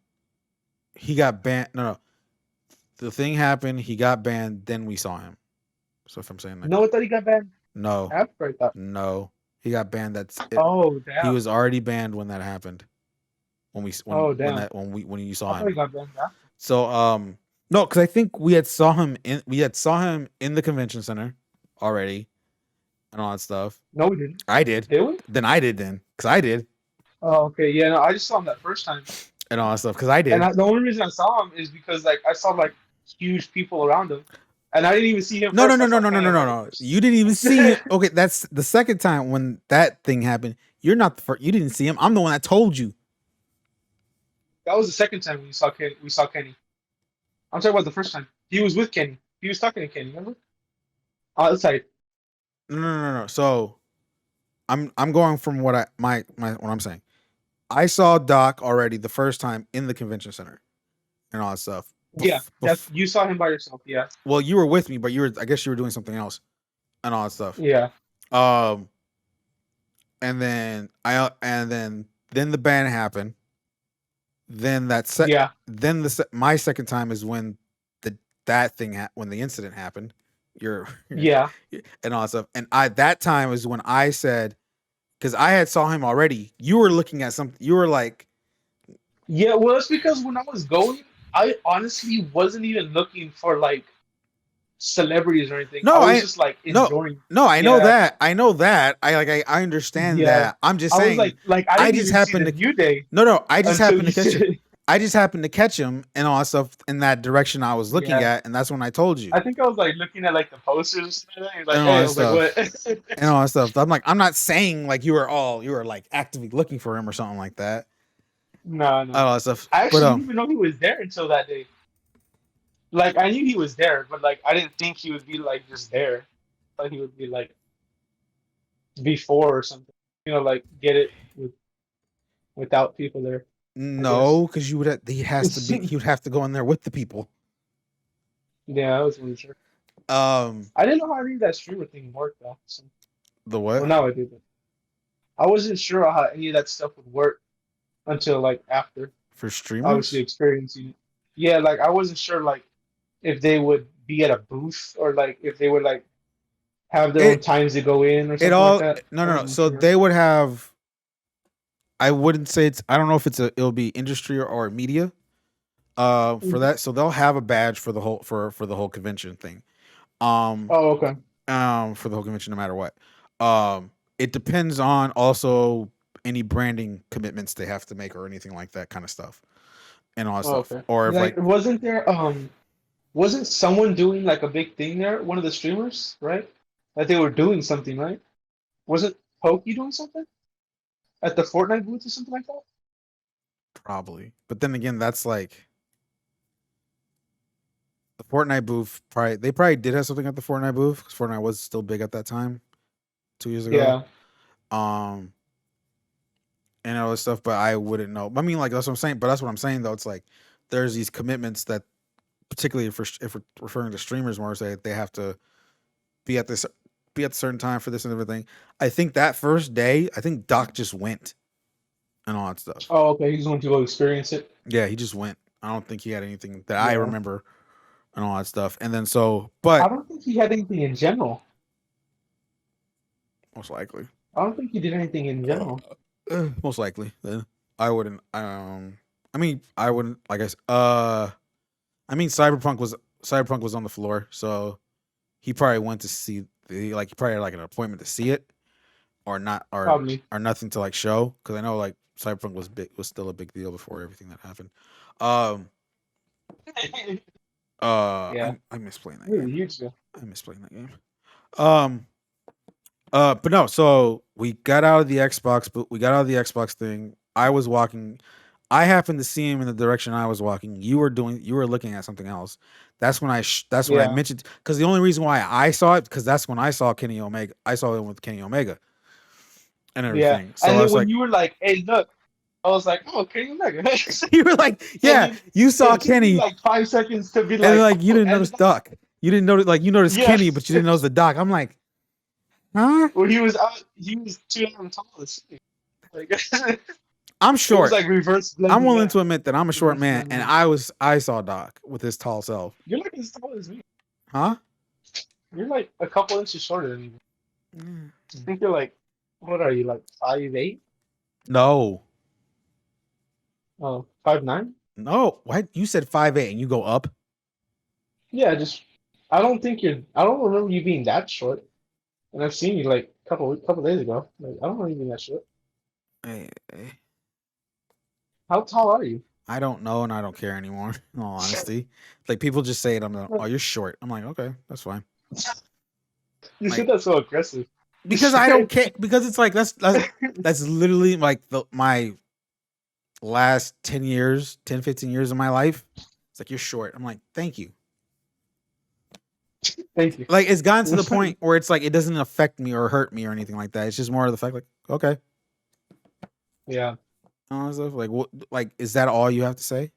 He got banned. No, no. The thing happened. He got banned. Then we saw him. So if I'm saying that, No, I thought he got banned no, after. I thought. no, he got banned. That's it. Oh He damn. was already banned when that happened. Oh damn. When you I saw thought he him. got banned after. So no, because I think we had saw him in the convention center already and all that stuff. No, we didn't. I did. Did we? Then I did then because I did Oh, okay. Yeah, no, I just saw him that first time. and all that stuff because I And did. the only reason I saw him is because like I saw like huge people around him, and I didn't even see him No, no, first. no, I no, saw no, no, Kenny no, no, Omega no. first. You didn't even see him. Okay, that's the second time when that thing happened. You're not the first. You didn't see him. I'm the one that told you. That was the second time we saw Kenny. We saw Kenny. I'm talking about the first time. He was with Kenny. He was talking to Kenny. Remember? Outside. No, no, no, no. So I'm going from what what I'm saying. I saw Doc already the first time in the convention center and all that stuff. Yeah, you saw him by yourself. Yeah, Well, you were with me, but I guess you were doing something else and all that stuff. yeah, Um, and then the ban happened. Then yeah, my second time is when when the incident happened. You're yeah, and all that stuff. And that time is when I said because I had saw him already. You were looking at something. You were like, yeah. Well, it's because when I was going, I honestly wasn't even looking for like celebrities or anything. I no, was just like no, enjoying. no. I know Yeah, that. I know that. I understand yeah. that. I'm just I was saying. like I I didn't just even see happened the to New Day no, no. I just until happened you to catch it. said it. I just happened to catch him and all that stuff in that direction I was looking Yeah, at, and that's when I told you I think I was like looking at like the posters. And he's like, and all hey, I that was like, stuff what? and all that stuff. I'm like, I'm not saying like you were like actively looking for him or something like that. No, no. All that stuff, I but actually didn't even know he was there until that day. Like I knew he was there, but like I didn't think he would be like just there. I thought he would be like before or something. Like get it without people there. I guess. no, because he would have to go in there with the people. Yeah, I wasn't sure. Um, I didn't know how any of that streamer thing worked though. So, the well, what now I do, but I wasn't sure how any of that stuff would work until like after for obviously streamers? experiencing it. Yeah, like I wasn't sure like if they would be at a booth or like if they would like have their own It times to go in or it something like all that. no I no no. wasn't So sure. they would have. I wouldn't say it's. I don't know if it'll be industry or media. For Mhm. that, so they'll have a badge for the whole for the whole convention thing. Um, Oh, okay. for the whole convention, no matter what. It depends on also any branding commitments they have to make or anything like that kind of stuff and all that Oh, stuff. okay. Or if Like, like wasn't someone doing like a big thing there? One of the streamers, right? That they were doing something, right? Wasn't Pokey doing something at the Fortnite booth or something like that? probably, but then again, that's like the Fortnite booth. Probably they probably did have something at the Fortnite booth because Fortnite was still big at that time, 2 years ago. Yeah. Um, and all this stuff, but I wouldn't know. I mean, like that's what I'm saying. But that's what I'm saying though. It's like there's these commitments that, particularly if we're referring to streamers more, say they have to be at this be at a certain time for this and everything. I think that first day, I think Doc just went and all that stuff. Oh, okay. He's going to go experience it. Yeah, he just went. I don't think he had anything that I Yeah. remember and all that stuff. And then so, I but don't think he had anything in general. most likely, I don't think he did anything in uh, general. most likely, then I wouldn't. I mean, I wouldn't. Like I mean, Cyberpunk was on the floor, so he probably went to see he probably had like an appointment to see it, or not, Probably. or nothing to like show, because I know like Cyberpunk was still a big deal before everything that happened. Um, Yeah. I miss playing that Really game. huge. I miss playing that game. Um, but no, so we got out of the Xbox, but we got out of the Xbox thing. I was walking. I happened to see him in the direction I was walking. You were looking at something else. That's when that's when I Yeah. mentioned, because the only reason why I saw it, because that's when I saw Kenny Omega. I saw him with Kenny Omega and Yeah. everything. So And I then was when like, you were like, "Hey, look," I was like, "Oh, Kenny Omega." you were like, And yeah, you saw it took me Kenny, like 5 seconds to be and like, like you "Oh," didn't and notice then I was Doc. You didn't notice, like, you noticed yeah. Kenny, but you didn't notice the Doc. I'm like, huh? Well, he was 2 times taller than me. Like I'm it was short. like reverse I'm blending willing in. to admit that I'm a short Reverse man, blending and in. I saw Doc with his tall self. You're like as tall as me. Huh? You're like a couple inches shorter than me. Mm. I think you're like, what are you like 5'8"? No, Oh, 5'9"? no. What, you said 5'8" and you go up? Yeah, just I don't think you're. I don't remember you being that short. And I've seen you like couple days ago. Like I don't remember you being that short. Eh, How tall are you? I don't know, and I don't care anymore. In all honesty, like people just say it. I'm like, oh, you're short. I'm like, okay, that's fine. You said Like, that so aggressive. because I don't care, because it's like that's literally like my last 15 years of my life. It's like, you're short. I'm like, thank you. Thank you. Like, it's gotten to the point where it's like it doesn't affect me or hurt me or anything like that. It's just more of the fact, like, okay, Yeah. all that stuff. Like, what? Like, is that all you have to say?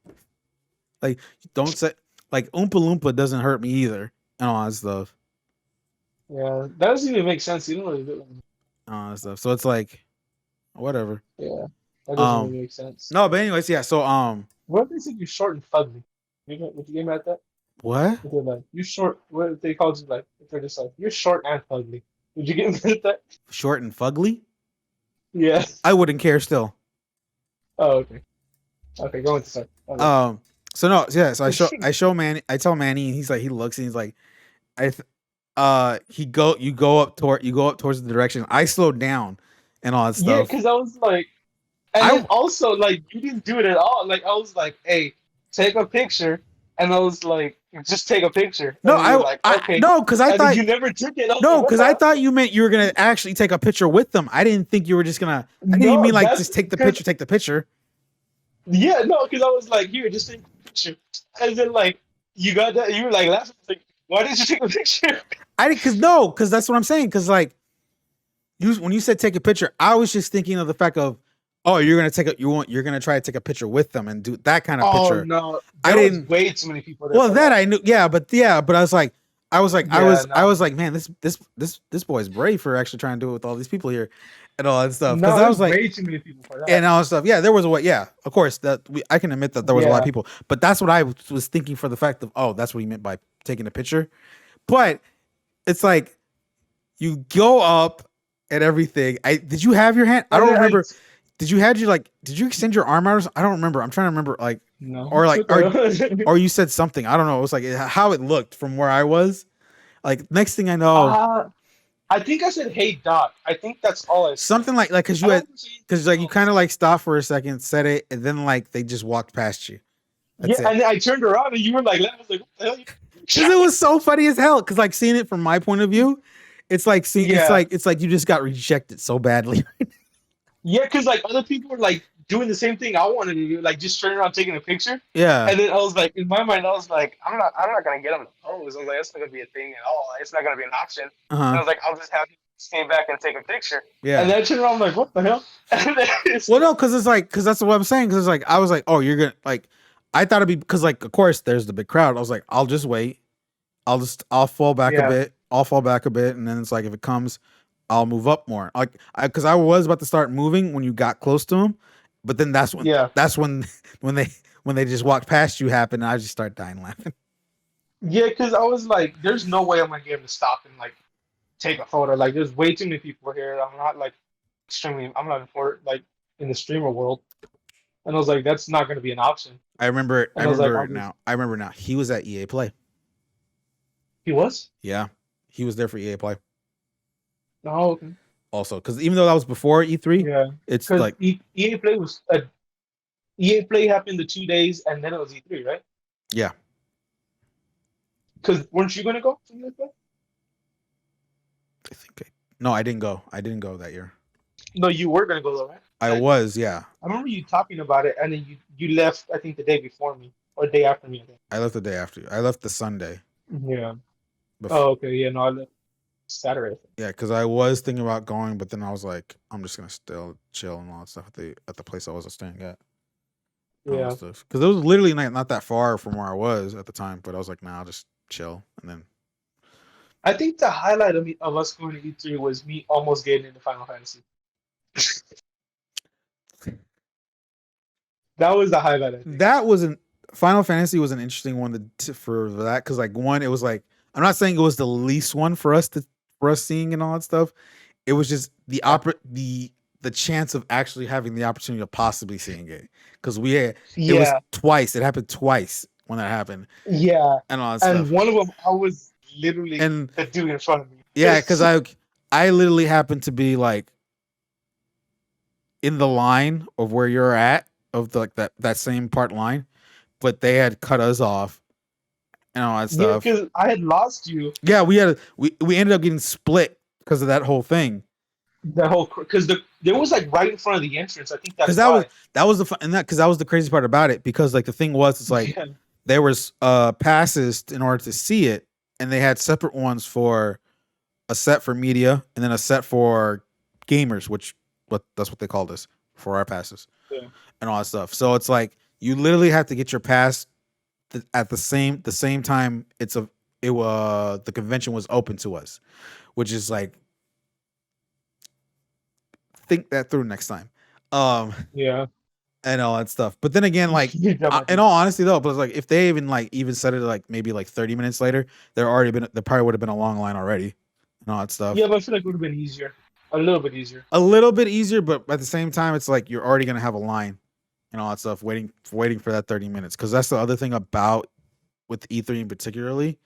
Like, don't say, like, Oompa Loompa doesn't hurt me either, and all that stuff. Yeah. That doesn't even make sense. You don't really do it. All that stuff. So it's like, whatever. Yeah. That doesn't Um, really make sense. no, but anyways, yeah. So What if they said you're short and fugly? Would you get mad at that? what? If they're like, you short, what if they called you like, if they're just like, you're short and fugly? Would you get mad at that? Short and fugly? Yeah. I wouldn't care still. Oh, okay. Okay, go into start. Okay. So no, yeah. So I show Manny. I tell Manny, and he's like, he looks and he's like, you go up towards the direction. I slowed down and all that Yeah, stuff. because I was like, and then I also like you didn't do it at all. Like I was like, hey, take a picture, and I was like, just take a picture, no, and then you're like, okay, no, because I and then thought you never took it. I was like, no, what because the I hell? thought you meant you were gonna actually take a picture with them. I didn't think you were just gonna. I didn't even No, mean like that's just take the because picture, take the picture. yeah, no, because I was like, here, just take a picture, and then like you got that, you were like laughing, I was like, why didn't you take a picture? I didn't, because that's what I'm saying. Because like when you said take a picture, I was just thinking of the fact of, oh, you're gonna try to take a picture with them and do that kind of Oh picture. no, I there was didn't. way too many people there Well, for that that. I knew, yeah, but I was like, Yeah, I no, was like, man, this boy's brave for actually trying to do it with all these people here, and all that stuff. Because no, I was there's like, way too many people for that. and all that stuff. Yeah, there was a way. Yeah, of course, I can admit that there was a lot of Yeah, people, but that's what I was thinking for the fact of, oh, that's what he meant by taking a picture. But it's like you go up and everything. Did you have your hand? I and don't then remember. Did you extend your arm out? I don't remember. I'm trying to remember, like, no, or like, what the hell? or you said something. I don't know. It was like how it looked from where I was. Like, next thing I know, uh, I think I said, "Hey Doc." I think that's all I said. something like because I you don't had, remember saying because like you anything kind of else. like stopped for a second, said it, and then like they just walked past you. Yeah, That's it. and then I turned around and you were like, "I was like, what the hell?" Because it was so funny as hell. Because like seeing it from my point of view, it's like Yeah, it's like you just got rejected so badly. yeah, because like other people were like doing the same thing I wanted to do, like just turning around taking a picture. Yeah. And then I was like, in my mind, I was like, I'm not gonna get him to pose. I was like, that's not gonna be a thing at all. It's not gonna be an option. Uh And I huh. was like, I'll just have him stand back and take a picture. And Yeah. then I turned around, I'm like, what the hell? And then it's Well, like, no, because it's like, because that's what I'm saying. Because it's like, I was like, oh, you're gonna like, I thought it'd be, because like, of course, there's the big crowd. I was like, I'll just wait. I'll fall back a yeah, bit. I'll fall back a bit, and then it's like, if it comes, I'll move up more. Like, because I was about to start moving when you got close to him, but then yeah. that's when when they when they just walked past you happened, and I just start dying laughing. Yeah, because I was like, there's no way I'm gonna get him to stop and like take a photo. Like, there's way too many people here. I'm not like I'm not important like in the streamer world. And I was like, that's not gonna be an option. I And I was like, remember I'll it just now. I remember now. He was at EA Play. he was? Yeah. He was there for EA Play Oh, okay. also, because even though that was before E3, Yeah, it's because like EA Play was EA Play happened the 2 days, and then it was E3, right? yeah. Because weren't you gonna go to EA Play? I think no, I didn't go. I didn't go that year. No, you were gonna go though, right? I I, was, yeah. I remember you talking about it, and then you left. I think the day before me or day after me. I think. I left the day after you. I left the Sunday. Yeah. Before, Oh, okay. Yeah. No, I left Saturday. I think. yeah, because I was thinking about going, but then I was like, I'm just gonna still chill and all that stuff at the place I was staying at. All that Yeah. stuff because it was literally not that far from where I was at the time. But I was like, nah, I'll just chill and then. I think the highlight of us going to E3 was me almost getting into Final Fantasy. That was the highlight, I think. That was an Final Fantasy was an interesting one for that because like one, it was like I'm not saying it was the least one for us seeing and all that stuff. It was just the chance of actually having the opportunity of possibly seeing it because we had it was Yeah. twice. It happened twice when that happened Yeah. and all that And stuff. one of them, I was literally And the dude in front of me. yeah, because I literally happened to be like in the line of where you're at of the, like that same part line, but they had cut us off and all that Yeah, stuff. because I had lost you. Yeah, we ended up getting split because of that whole thing. That whole because there was like right in front of the entrance. I think that's Because why. that was the fun, and that because that was the crazy part about it. Because like the thing was, it's like Yeah. there was passes in order to see it, and they had separate ones for a set for media and then a set for gamers, which that's what they called us for our passes Yeah. and all that stuff. So it's like you literally have to get your pass at the same time. The convention was open to us, which is like think that through next time. Yeah. And all that stuff. But then again, like in all honesty though, but it's like if they even said it like maybe like 30 minutes later, there probably would have been a long line already and all that stuff. Yeah, but I feel like it would have been easier. A little bit easier. A little bit easier, but at the same time, it's like you're already gonna have a line and all that stuff waiting for that 30 minutes. Cause that's the other thing about with E3 in particularly,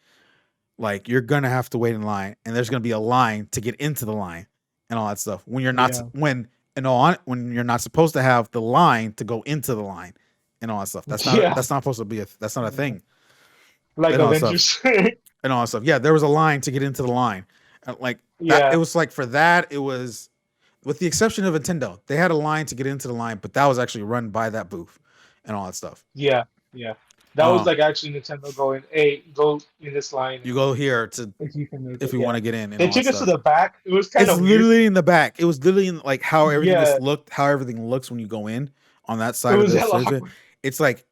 like you're gonna have to wait in line and there's gonna be a line to get into the line and all that stuff. When you're not when you're not supposed to have the line to go into the line and all that stuff. That's not supposed to be that's not a thing. Like and Avengers. And all that stuff. Yeah, there was a line to get into the line. Like that, it was like for that, it was with the exception of Nintendo, they had a line to get into the line, but that was actually run by that booth and all that stuff. Yeah. That was like actually Nintendo going, "Hey, go in this line. You go here to if you want to get in." And they took us to the back. It was kind of literally weird. in the back. It was literally in like how everything how everything looks when you go in on that side of the surgery. It's like,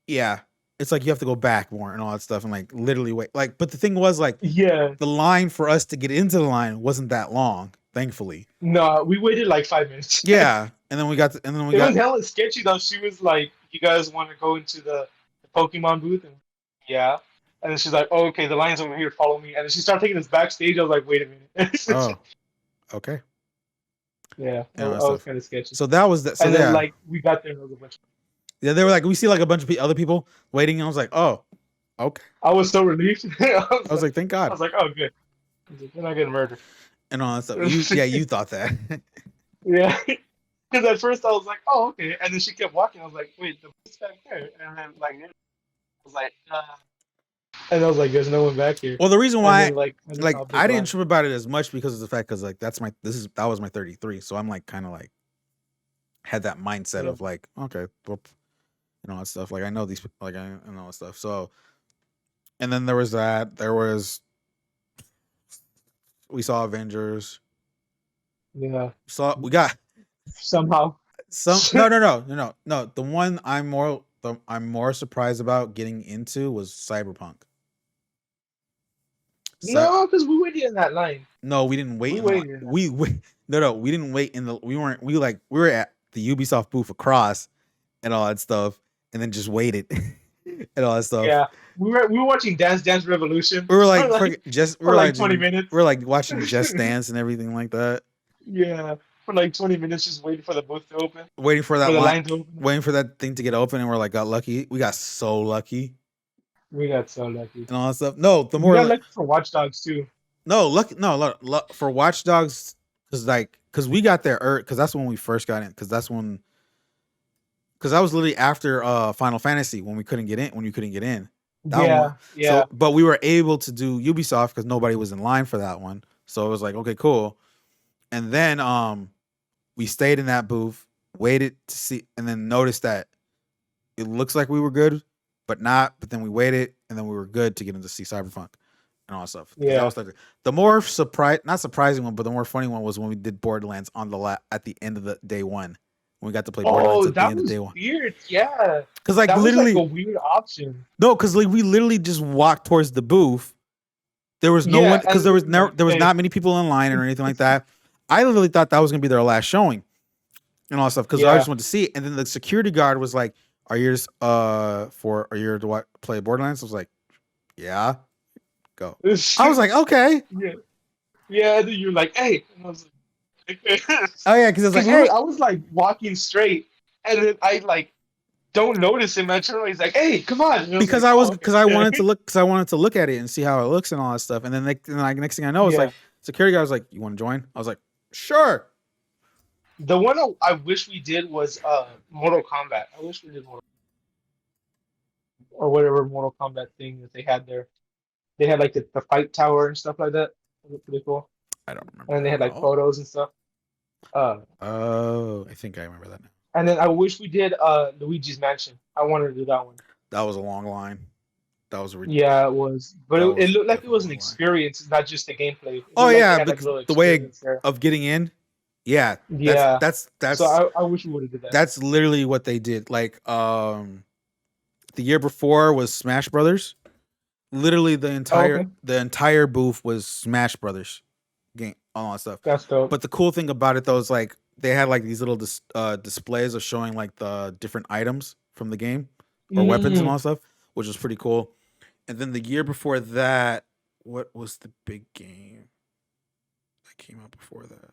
yeah, it's like you have to go back more and all that stuff and like literally wait. Like, but the thing was like, the line for us to get into the line wasn't that long, thankfully. No, we waited like 5 minutes. Yeah, and then we got it was hella sketchy though. She was like, "You guys want to go into the Pokemon booth?" And yeah. And then she's like, "Oh, okay, the line's over here. Follow me." And then she started taking us backstage. I was like, "Wait a minute." Oh, okay. Yeah, that was kind of sketchy. So that was that. So and then like we got there and there was a bunch. Yeah, they were like, we see like a bunch of other people waiting, and I was like, oh, okay. I was so relieved. I was like, thank God. I was like, oh, good. You're not getting murdered. And all that stuff. You thought that. Yeah. Because at first I was like, oh, okay. And then she kept walking. I was like, wait, the bus back there. And then like, I was like, and I was like, there's no one back here. Well, the reason why, then, I didn't trip about it as much because of the fact, because like that was my 33, so I'm like kind of like had that mindset of like, okay, well, and all that stuff. Like I know these, like I know that stuff. So, and then there was we saw Avengers. Yeah. We got somehow no. The one I'm more surprised about getting into was Cyberpunk. No, because we waited in that line. No, we didn't wait. We didn't wait in the. We were at the Ubisoft booth across, and all that stuff, and then just waited, and all that stuff. Yeah, we were watching Dance Revolution. We were like, for like 20 minutes. We were like watching Just Dance and everything like that. Yeah, for like 20 minutes, just waiting for the booth to open. Waiting for that line to open. Waiting for that thing to get open, and we're like, got lucky. We got so lucky. We got so lucky. And all that stuff. No, we got lucky for Watch Dogs too. No, look for Watch Dogs because we got there because that's when we first got in because that was literally after Final Fantasy when we couldn't get in when you couldn't get in that one. Yeah, So yeah, but we were able to do Ubisoft because nobody was in line for that one. So it was like okay, cool. And then we stayed in that booth, waited to see, and then noticed that it looks like we were good, but not. But then we waited, and then we were good to get in to see Cyberpunk and all that stuff. Because that yeah. was like the more not surprising one, but the more funny one was when we did Borderlands on at the end of the day one. When we got to play Borderlands Oh, at the that end of was day one. weird. Yeah, Because like that was like a literally, weird option. no, because like we literally just walked towards the booth. There was no one Yeah, because and they're like, there was hey, not many people in line or anything like that. I literally thought that was gonna be their last showing and all that stuff because I yeah. just wanted to see it. And then the security guard was like, "Are you just are you here to play Borderlands?" I was like, "Yeah, go." I was like, "Okay." Yeah, yeah. And then you're like, hey, and I was like, Oh yeah, because I was like, because "Hey," I was like walking straight, and then I like don't notice him. I turn around, he's like, hey, come on. And I was like, oh, okay. because I wanted to look at it and see how it looks and all that stuff. And then like next thing I know, it's Yeah. like security guy was like, "You want to join?" I was like, "Sure." The one I wish we did was Mortal Kombat. I wish we did Mortal or whatever Mortal Kombat thing that they had there. They had like the fight tower and stuff like that. It was pretty cool. I don't remember And then they that had at like all. photos and stuff. Uh, Oh, I think I remember that now. and then I wish we did Luigi's Mansion. I wanted to do that one. That was a long line. That was Yeah, it was, but that it was looked like it definitely was a an long line. experience, not just a gameplay. It Oh looked like they yeah, had like a because little the way experience there. of getting in, yeah, Yeah, so I wish we would have did that. that's literally what they did. Like the year before was Smash Brothers. Literally Oh, okay, the entire booth was Smash Brothers game, all that stuff. that's dope. But the cool thing about it though is like they had like these little displays of showing like the different items from the game or weapons and all Mm, that stuff, which was pretty cool. And then the year before that, what was the big game that came out before that?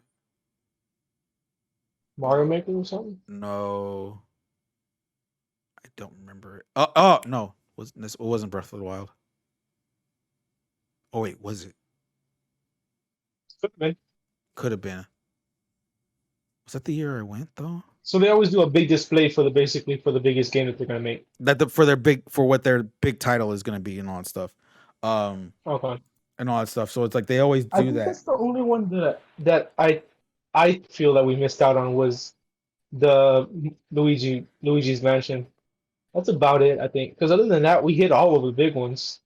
Mario Maker or something? No, I don't remember it. Oh no, it wasn't Breath of the Wild. Oh wait, was it? Could have been. Was that the year I went though? So they always do a big display for the basically for the biggest game that they're gonna make. For what their big title is going to be and all that stuff, um, Okay, and all that stuff. So it's like they always I do think that. that's the only one that I feel that we missed out on was the Luigi's Mansion. That's about it, I think. Because other than that, we hit all of the big ones.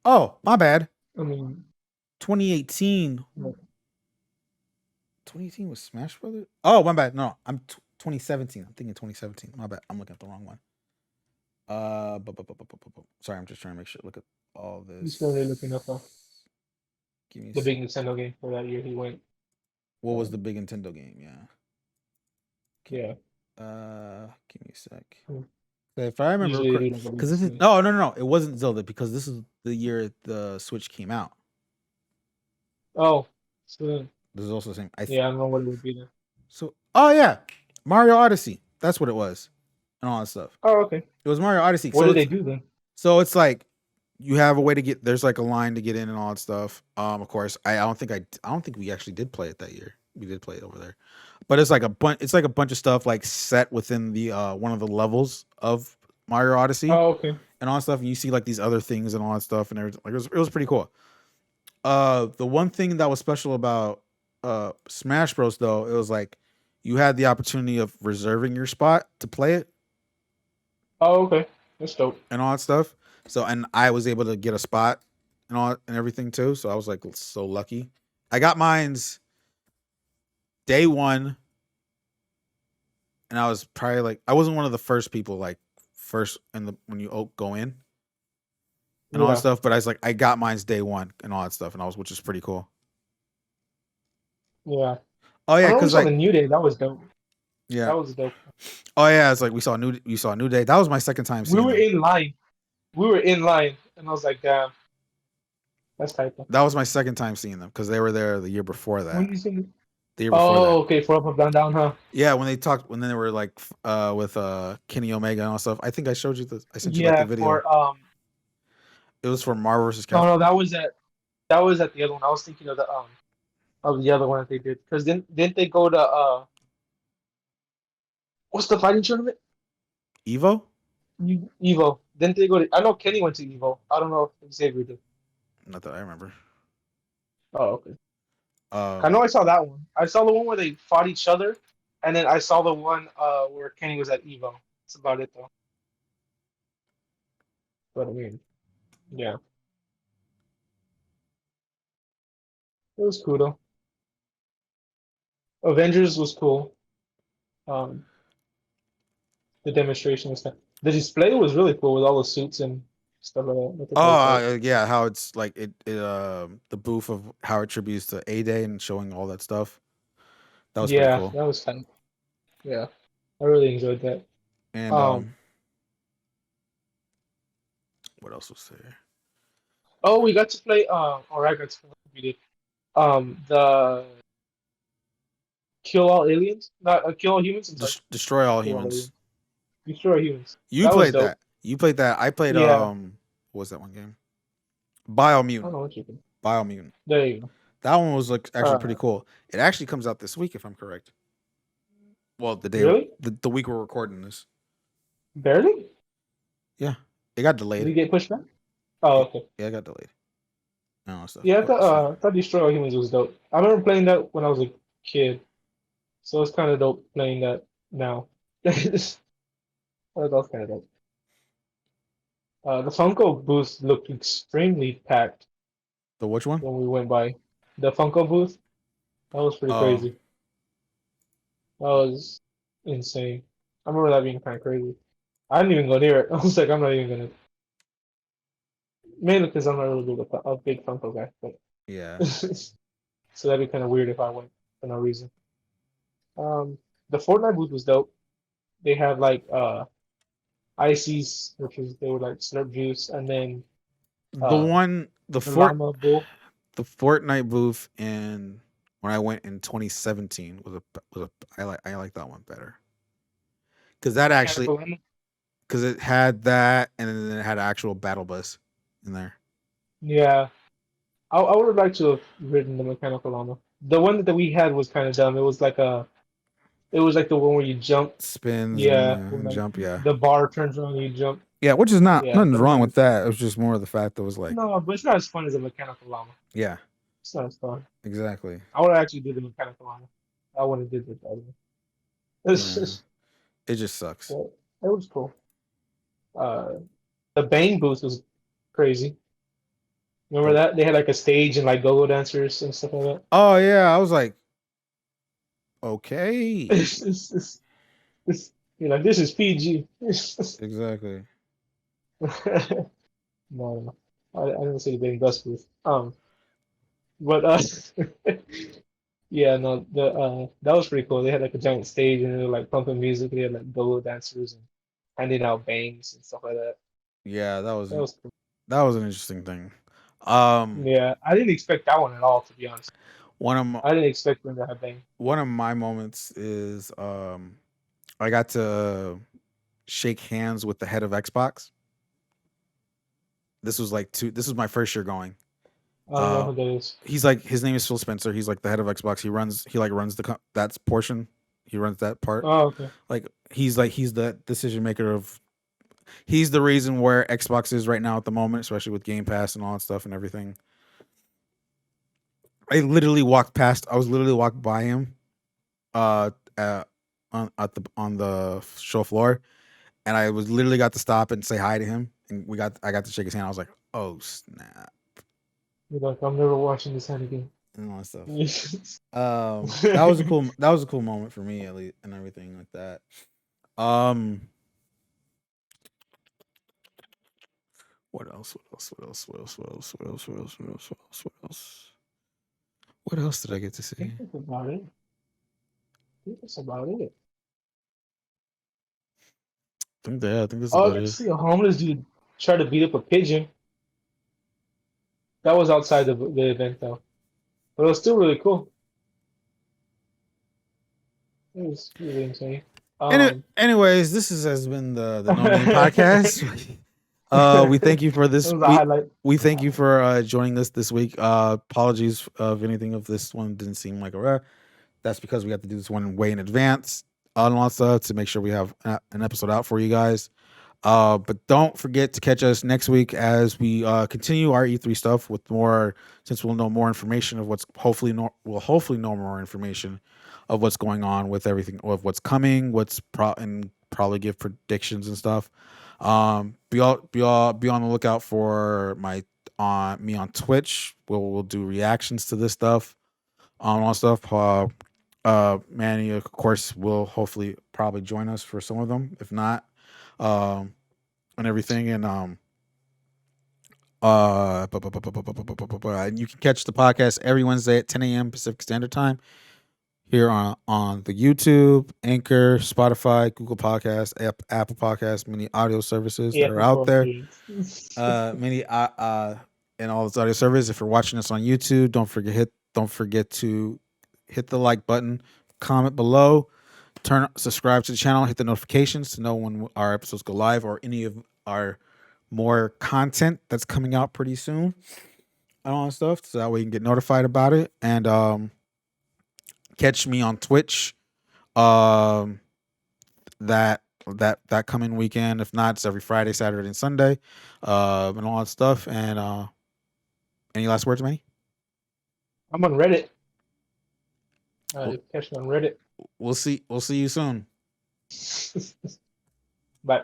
Oh, my bad. I mean, 2018. like, 2018 was Smash Brothers. Oh, my bad. No, 2017. I'm thinking 2017. My bad. I'm looking at the wrong one. Sorry, I'm just trying to make sure. Look at all he's still really this. looking up Give me a the sec. big Nintendo game for that year he went. What was Um, the big Nintendo game? Yeah. yeah. Give me a sec. Hmm. If I remember Usually they correct, do like a big because this is display. no, it wasn't Zelda because this is the year the Switch came out. Oh, so This is also the same. yeah, I don't know what it would be then. So oh yeah, Mario Odyssey. That's what it was, and all that stuff. Oh, okay. It was Mario Odyssey. What did they do then? So it's like you have a way to get. There's like a line to get in and all that stuff. Of course, I don't think we actually did play it that year. We did play it over there, but it's like a bunch. It's like a bunch of stuff like set within the one of the levels of Mario Odyssey Oh, okay. and all that stuff. And you see like these other things and all that stuff, and everything. Like it was pretty cool. The one thing that was special about Smash Bros though, it was like you had the opportunity of reserving your spot to play it Oh, okay. That's dope. and all that stuff. So and I was able to get a spot and all and everything too. So I was like so lucky. I got mine's day one, and I was probably like I wasn't one of the first people like first in the when you go in and all that Yeah. stuff. But I was like I got mine's day one and all that stuff, and I was which is pretty cool. Yeah. Oh I yeah, remember we because saw the like New Day. That was dope. yeah. That was dope. Oh yeah, it's like we saw a new day. That was my second time We seeing were them. in line. We were in line, and I was like, damn, that's tight. That was my second time seeing them because they were there the year before When that. did you see me? The year before that. Oh, okay. For up, down, down, huh? Yeah, when they talked when they were like with Kenny Omega and all stuff. I think I sent you like the Yeah. video. For It was for Marvel vs. no, Capcom. no, that was at. That was at the other one. I was thinking of the other one that they did. Because didn't they go to what's the fighting tournament? Evo? Evo. Didn't they go to? I know Kenny went to Evo. I don't know if Xavier did. Not that I remember. Oh, okay. I Um, know I saw that one. I saw the one where they fought each other, and then I saw the one where Kenny was at Evo. That's about it though. But I mean, yeah, it was cool though. Avengers was cool. Um, the demonstration and stuff. The display was really cool with all the suits and stuff like that. That they oh placed out. yeah, how it's like the booth of how it tributes to A Day and showing all that stuff. That was pretty Yeah, cool. that was fun. Yeah, I really enjoyed that. And Um, what else was there? oh, we got to play. Or I got to play. We did. The kill all aliens, not kill all humans. I'm sorry, Destroy all kill all humans. aliens. Destroy humans. You That was played dope. that. You played that. I played Yeah, what was that one game? I don't Biomutant. know what you can. Biomutant. There you That one was like go. actually pretty cool. It actually comes out this week if I'm correct. Well, Really? the week we're recording this. Barely? Yeah. It got Did delayed. he get pushed back? Oh, okay. Yeah, it got delayed. And all that stuff. Yeah, But it's fine. I thought Destroy All Humans was dope. I remember playing that when I was a kid, so it's kind of dope playing that now. That was kind of dope. The Funko booth looked extremely packed The which one? when we went by. The Funko booth, that was pretty Um crazy. That was insane. I remember that being kind of crazy. I didn't even go near it. I was like, I'm not even gonna. Mainly because I'm not really a big Funko guy, but yeah. so that'd be kind of weird if I went for no reason. Um, the Fortnite booth was dope. They had like ices, which is they were like slurp juice, and then The uh one the llama bull. the Fortnite booth in when I went in 2017 was a I like that one better. Cuz that actually Mechanical llama. cuz it had that and then it had an actual battle bus in there. Yeah, I would have liked to have ridden the mechanical llama. The one that we had was kind of dumb. It was like the one where you jump. Spins Yeah, when and like jump, yeah. the bar turns around, and you jump. Yeah, which is not Yeah, nothing's that wrong one. with that. It was just more of the fact that it was like, No, but it's not as fun as a mechanical llama. yeah, It's not as fun. exactly. I would actually do the mechanical llama. I would have did the other one. It's Yeah. just, It just sucks. it was cool. Uh, the Bang booth was crazy. Remember The- that? They had like a stage and like go-go dancers and stuff like that. oh yeah, I was like, okay. It's, you're like, this is PG. Exactly. No, no. I didn't say the Bang Bus booth. But yeah, no, the that was pretty cool. They had like a giant stage and they were like pumping music. They had like go-go dancers and handing out bangs and stuff like that. Yeah, That was cool. that was an interesting thing. Um Yeah, I didn't expect that one at all, to be honest. one of my, I didn't expect them to have bang. one of my moments is I got to shake hands with the head of Xbox. This was my first year going. I don't know who that is. He's like his name is Phil Spencer. He's like the head of Xbox. He like runs that portion. He runs that part. Oh, okay. He's the decision maker of he's the reason where Xbox is right now at the moment, especially with Game Pass and all that stuff and everything. I was literally walked by him uh, uh on the show floor, and I was literally got to stop and say hi to him, and I got to shake his hand. I was like, oh snap, You're like, I'm never watching this hand again. and all that stuff. Yes. That was a cool moment for me at least, and everything like that. Um, what else? What else? What else? What else? What else? What else? What else? What else? What else? What else? What else did I get to I see? think that's about it. I think that's about it. I think that's Oh, I about got to it. see a homeless dude try to beat up a pigeon. That was outside the event though, but it was still really cool. It was really insane. And Um, anyways, this has been the No Name Podcast. We thank you for That this. was a highlight. We thank you for joining us this week. Apologies of anything of this one didn't seem like a rare. That's because we have to do this one way in advance on Lonsa to make sure we have an episode out for you guys. But don't forget to catch us next week as we continue our E3 stuff with more, since we'll know more information of what's we'll hopefully know more information of what's going on with everything, of what's coming, and probably give predictions and stuff. Be on the lookout for me on Twitch. We'll do reactions to this stuff on all stuff. Manny, of course, will hopefully probably join us for some of them. If not, and everything. And and you can catch the podcast every Wednesday at 10 a.m. Pacific Standard Time here on the YouTube, Anchor, Spotify, Google Podcasts, Apple Podcasts, many audio services that Yeah, are out there. feeds. Many and all those audio services. If you're watching us on YouTube, don't forget to hit the like button, comment below, subscribe to the channel, hit the notifications to know when our episodes go live or any of our more content that's coming out pretty soon and all that stuff, so that way you can get notified about it. And catch me on Twitch that coming weekend. If not, it's every Friday, Saturday, and Sunday, and all that stuff. And any last words, Manny? I'm on Reddit. Catch me on Reddit. We'll see you soon. Bye.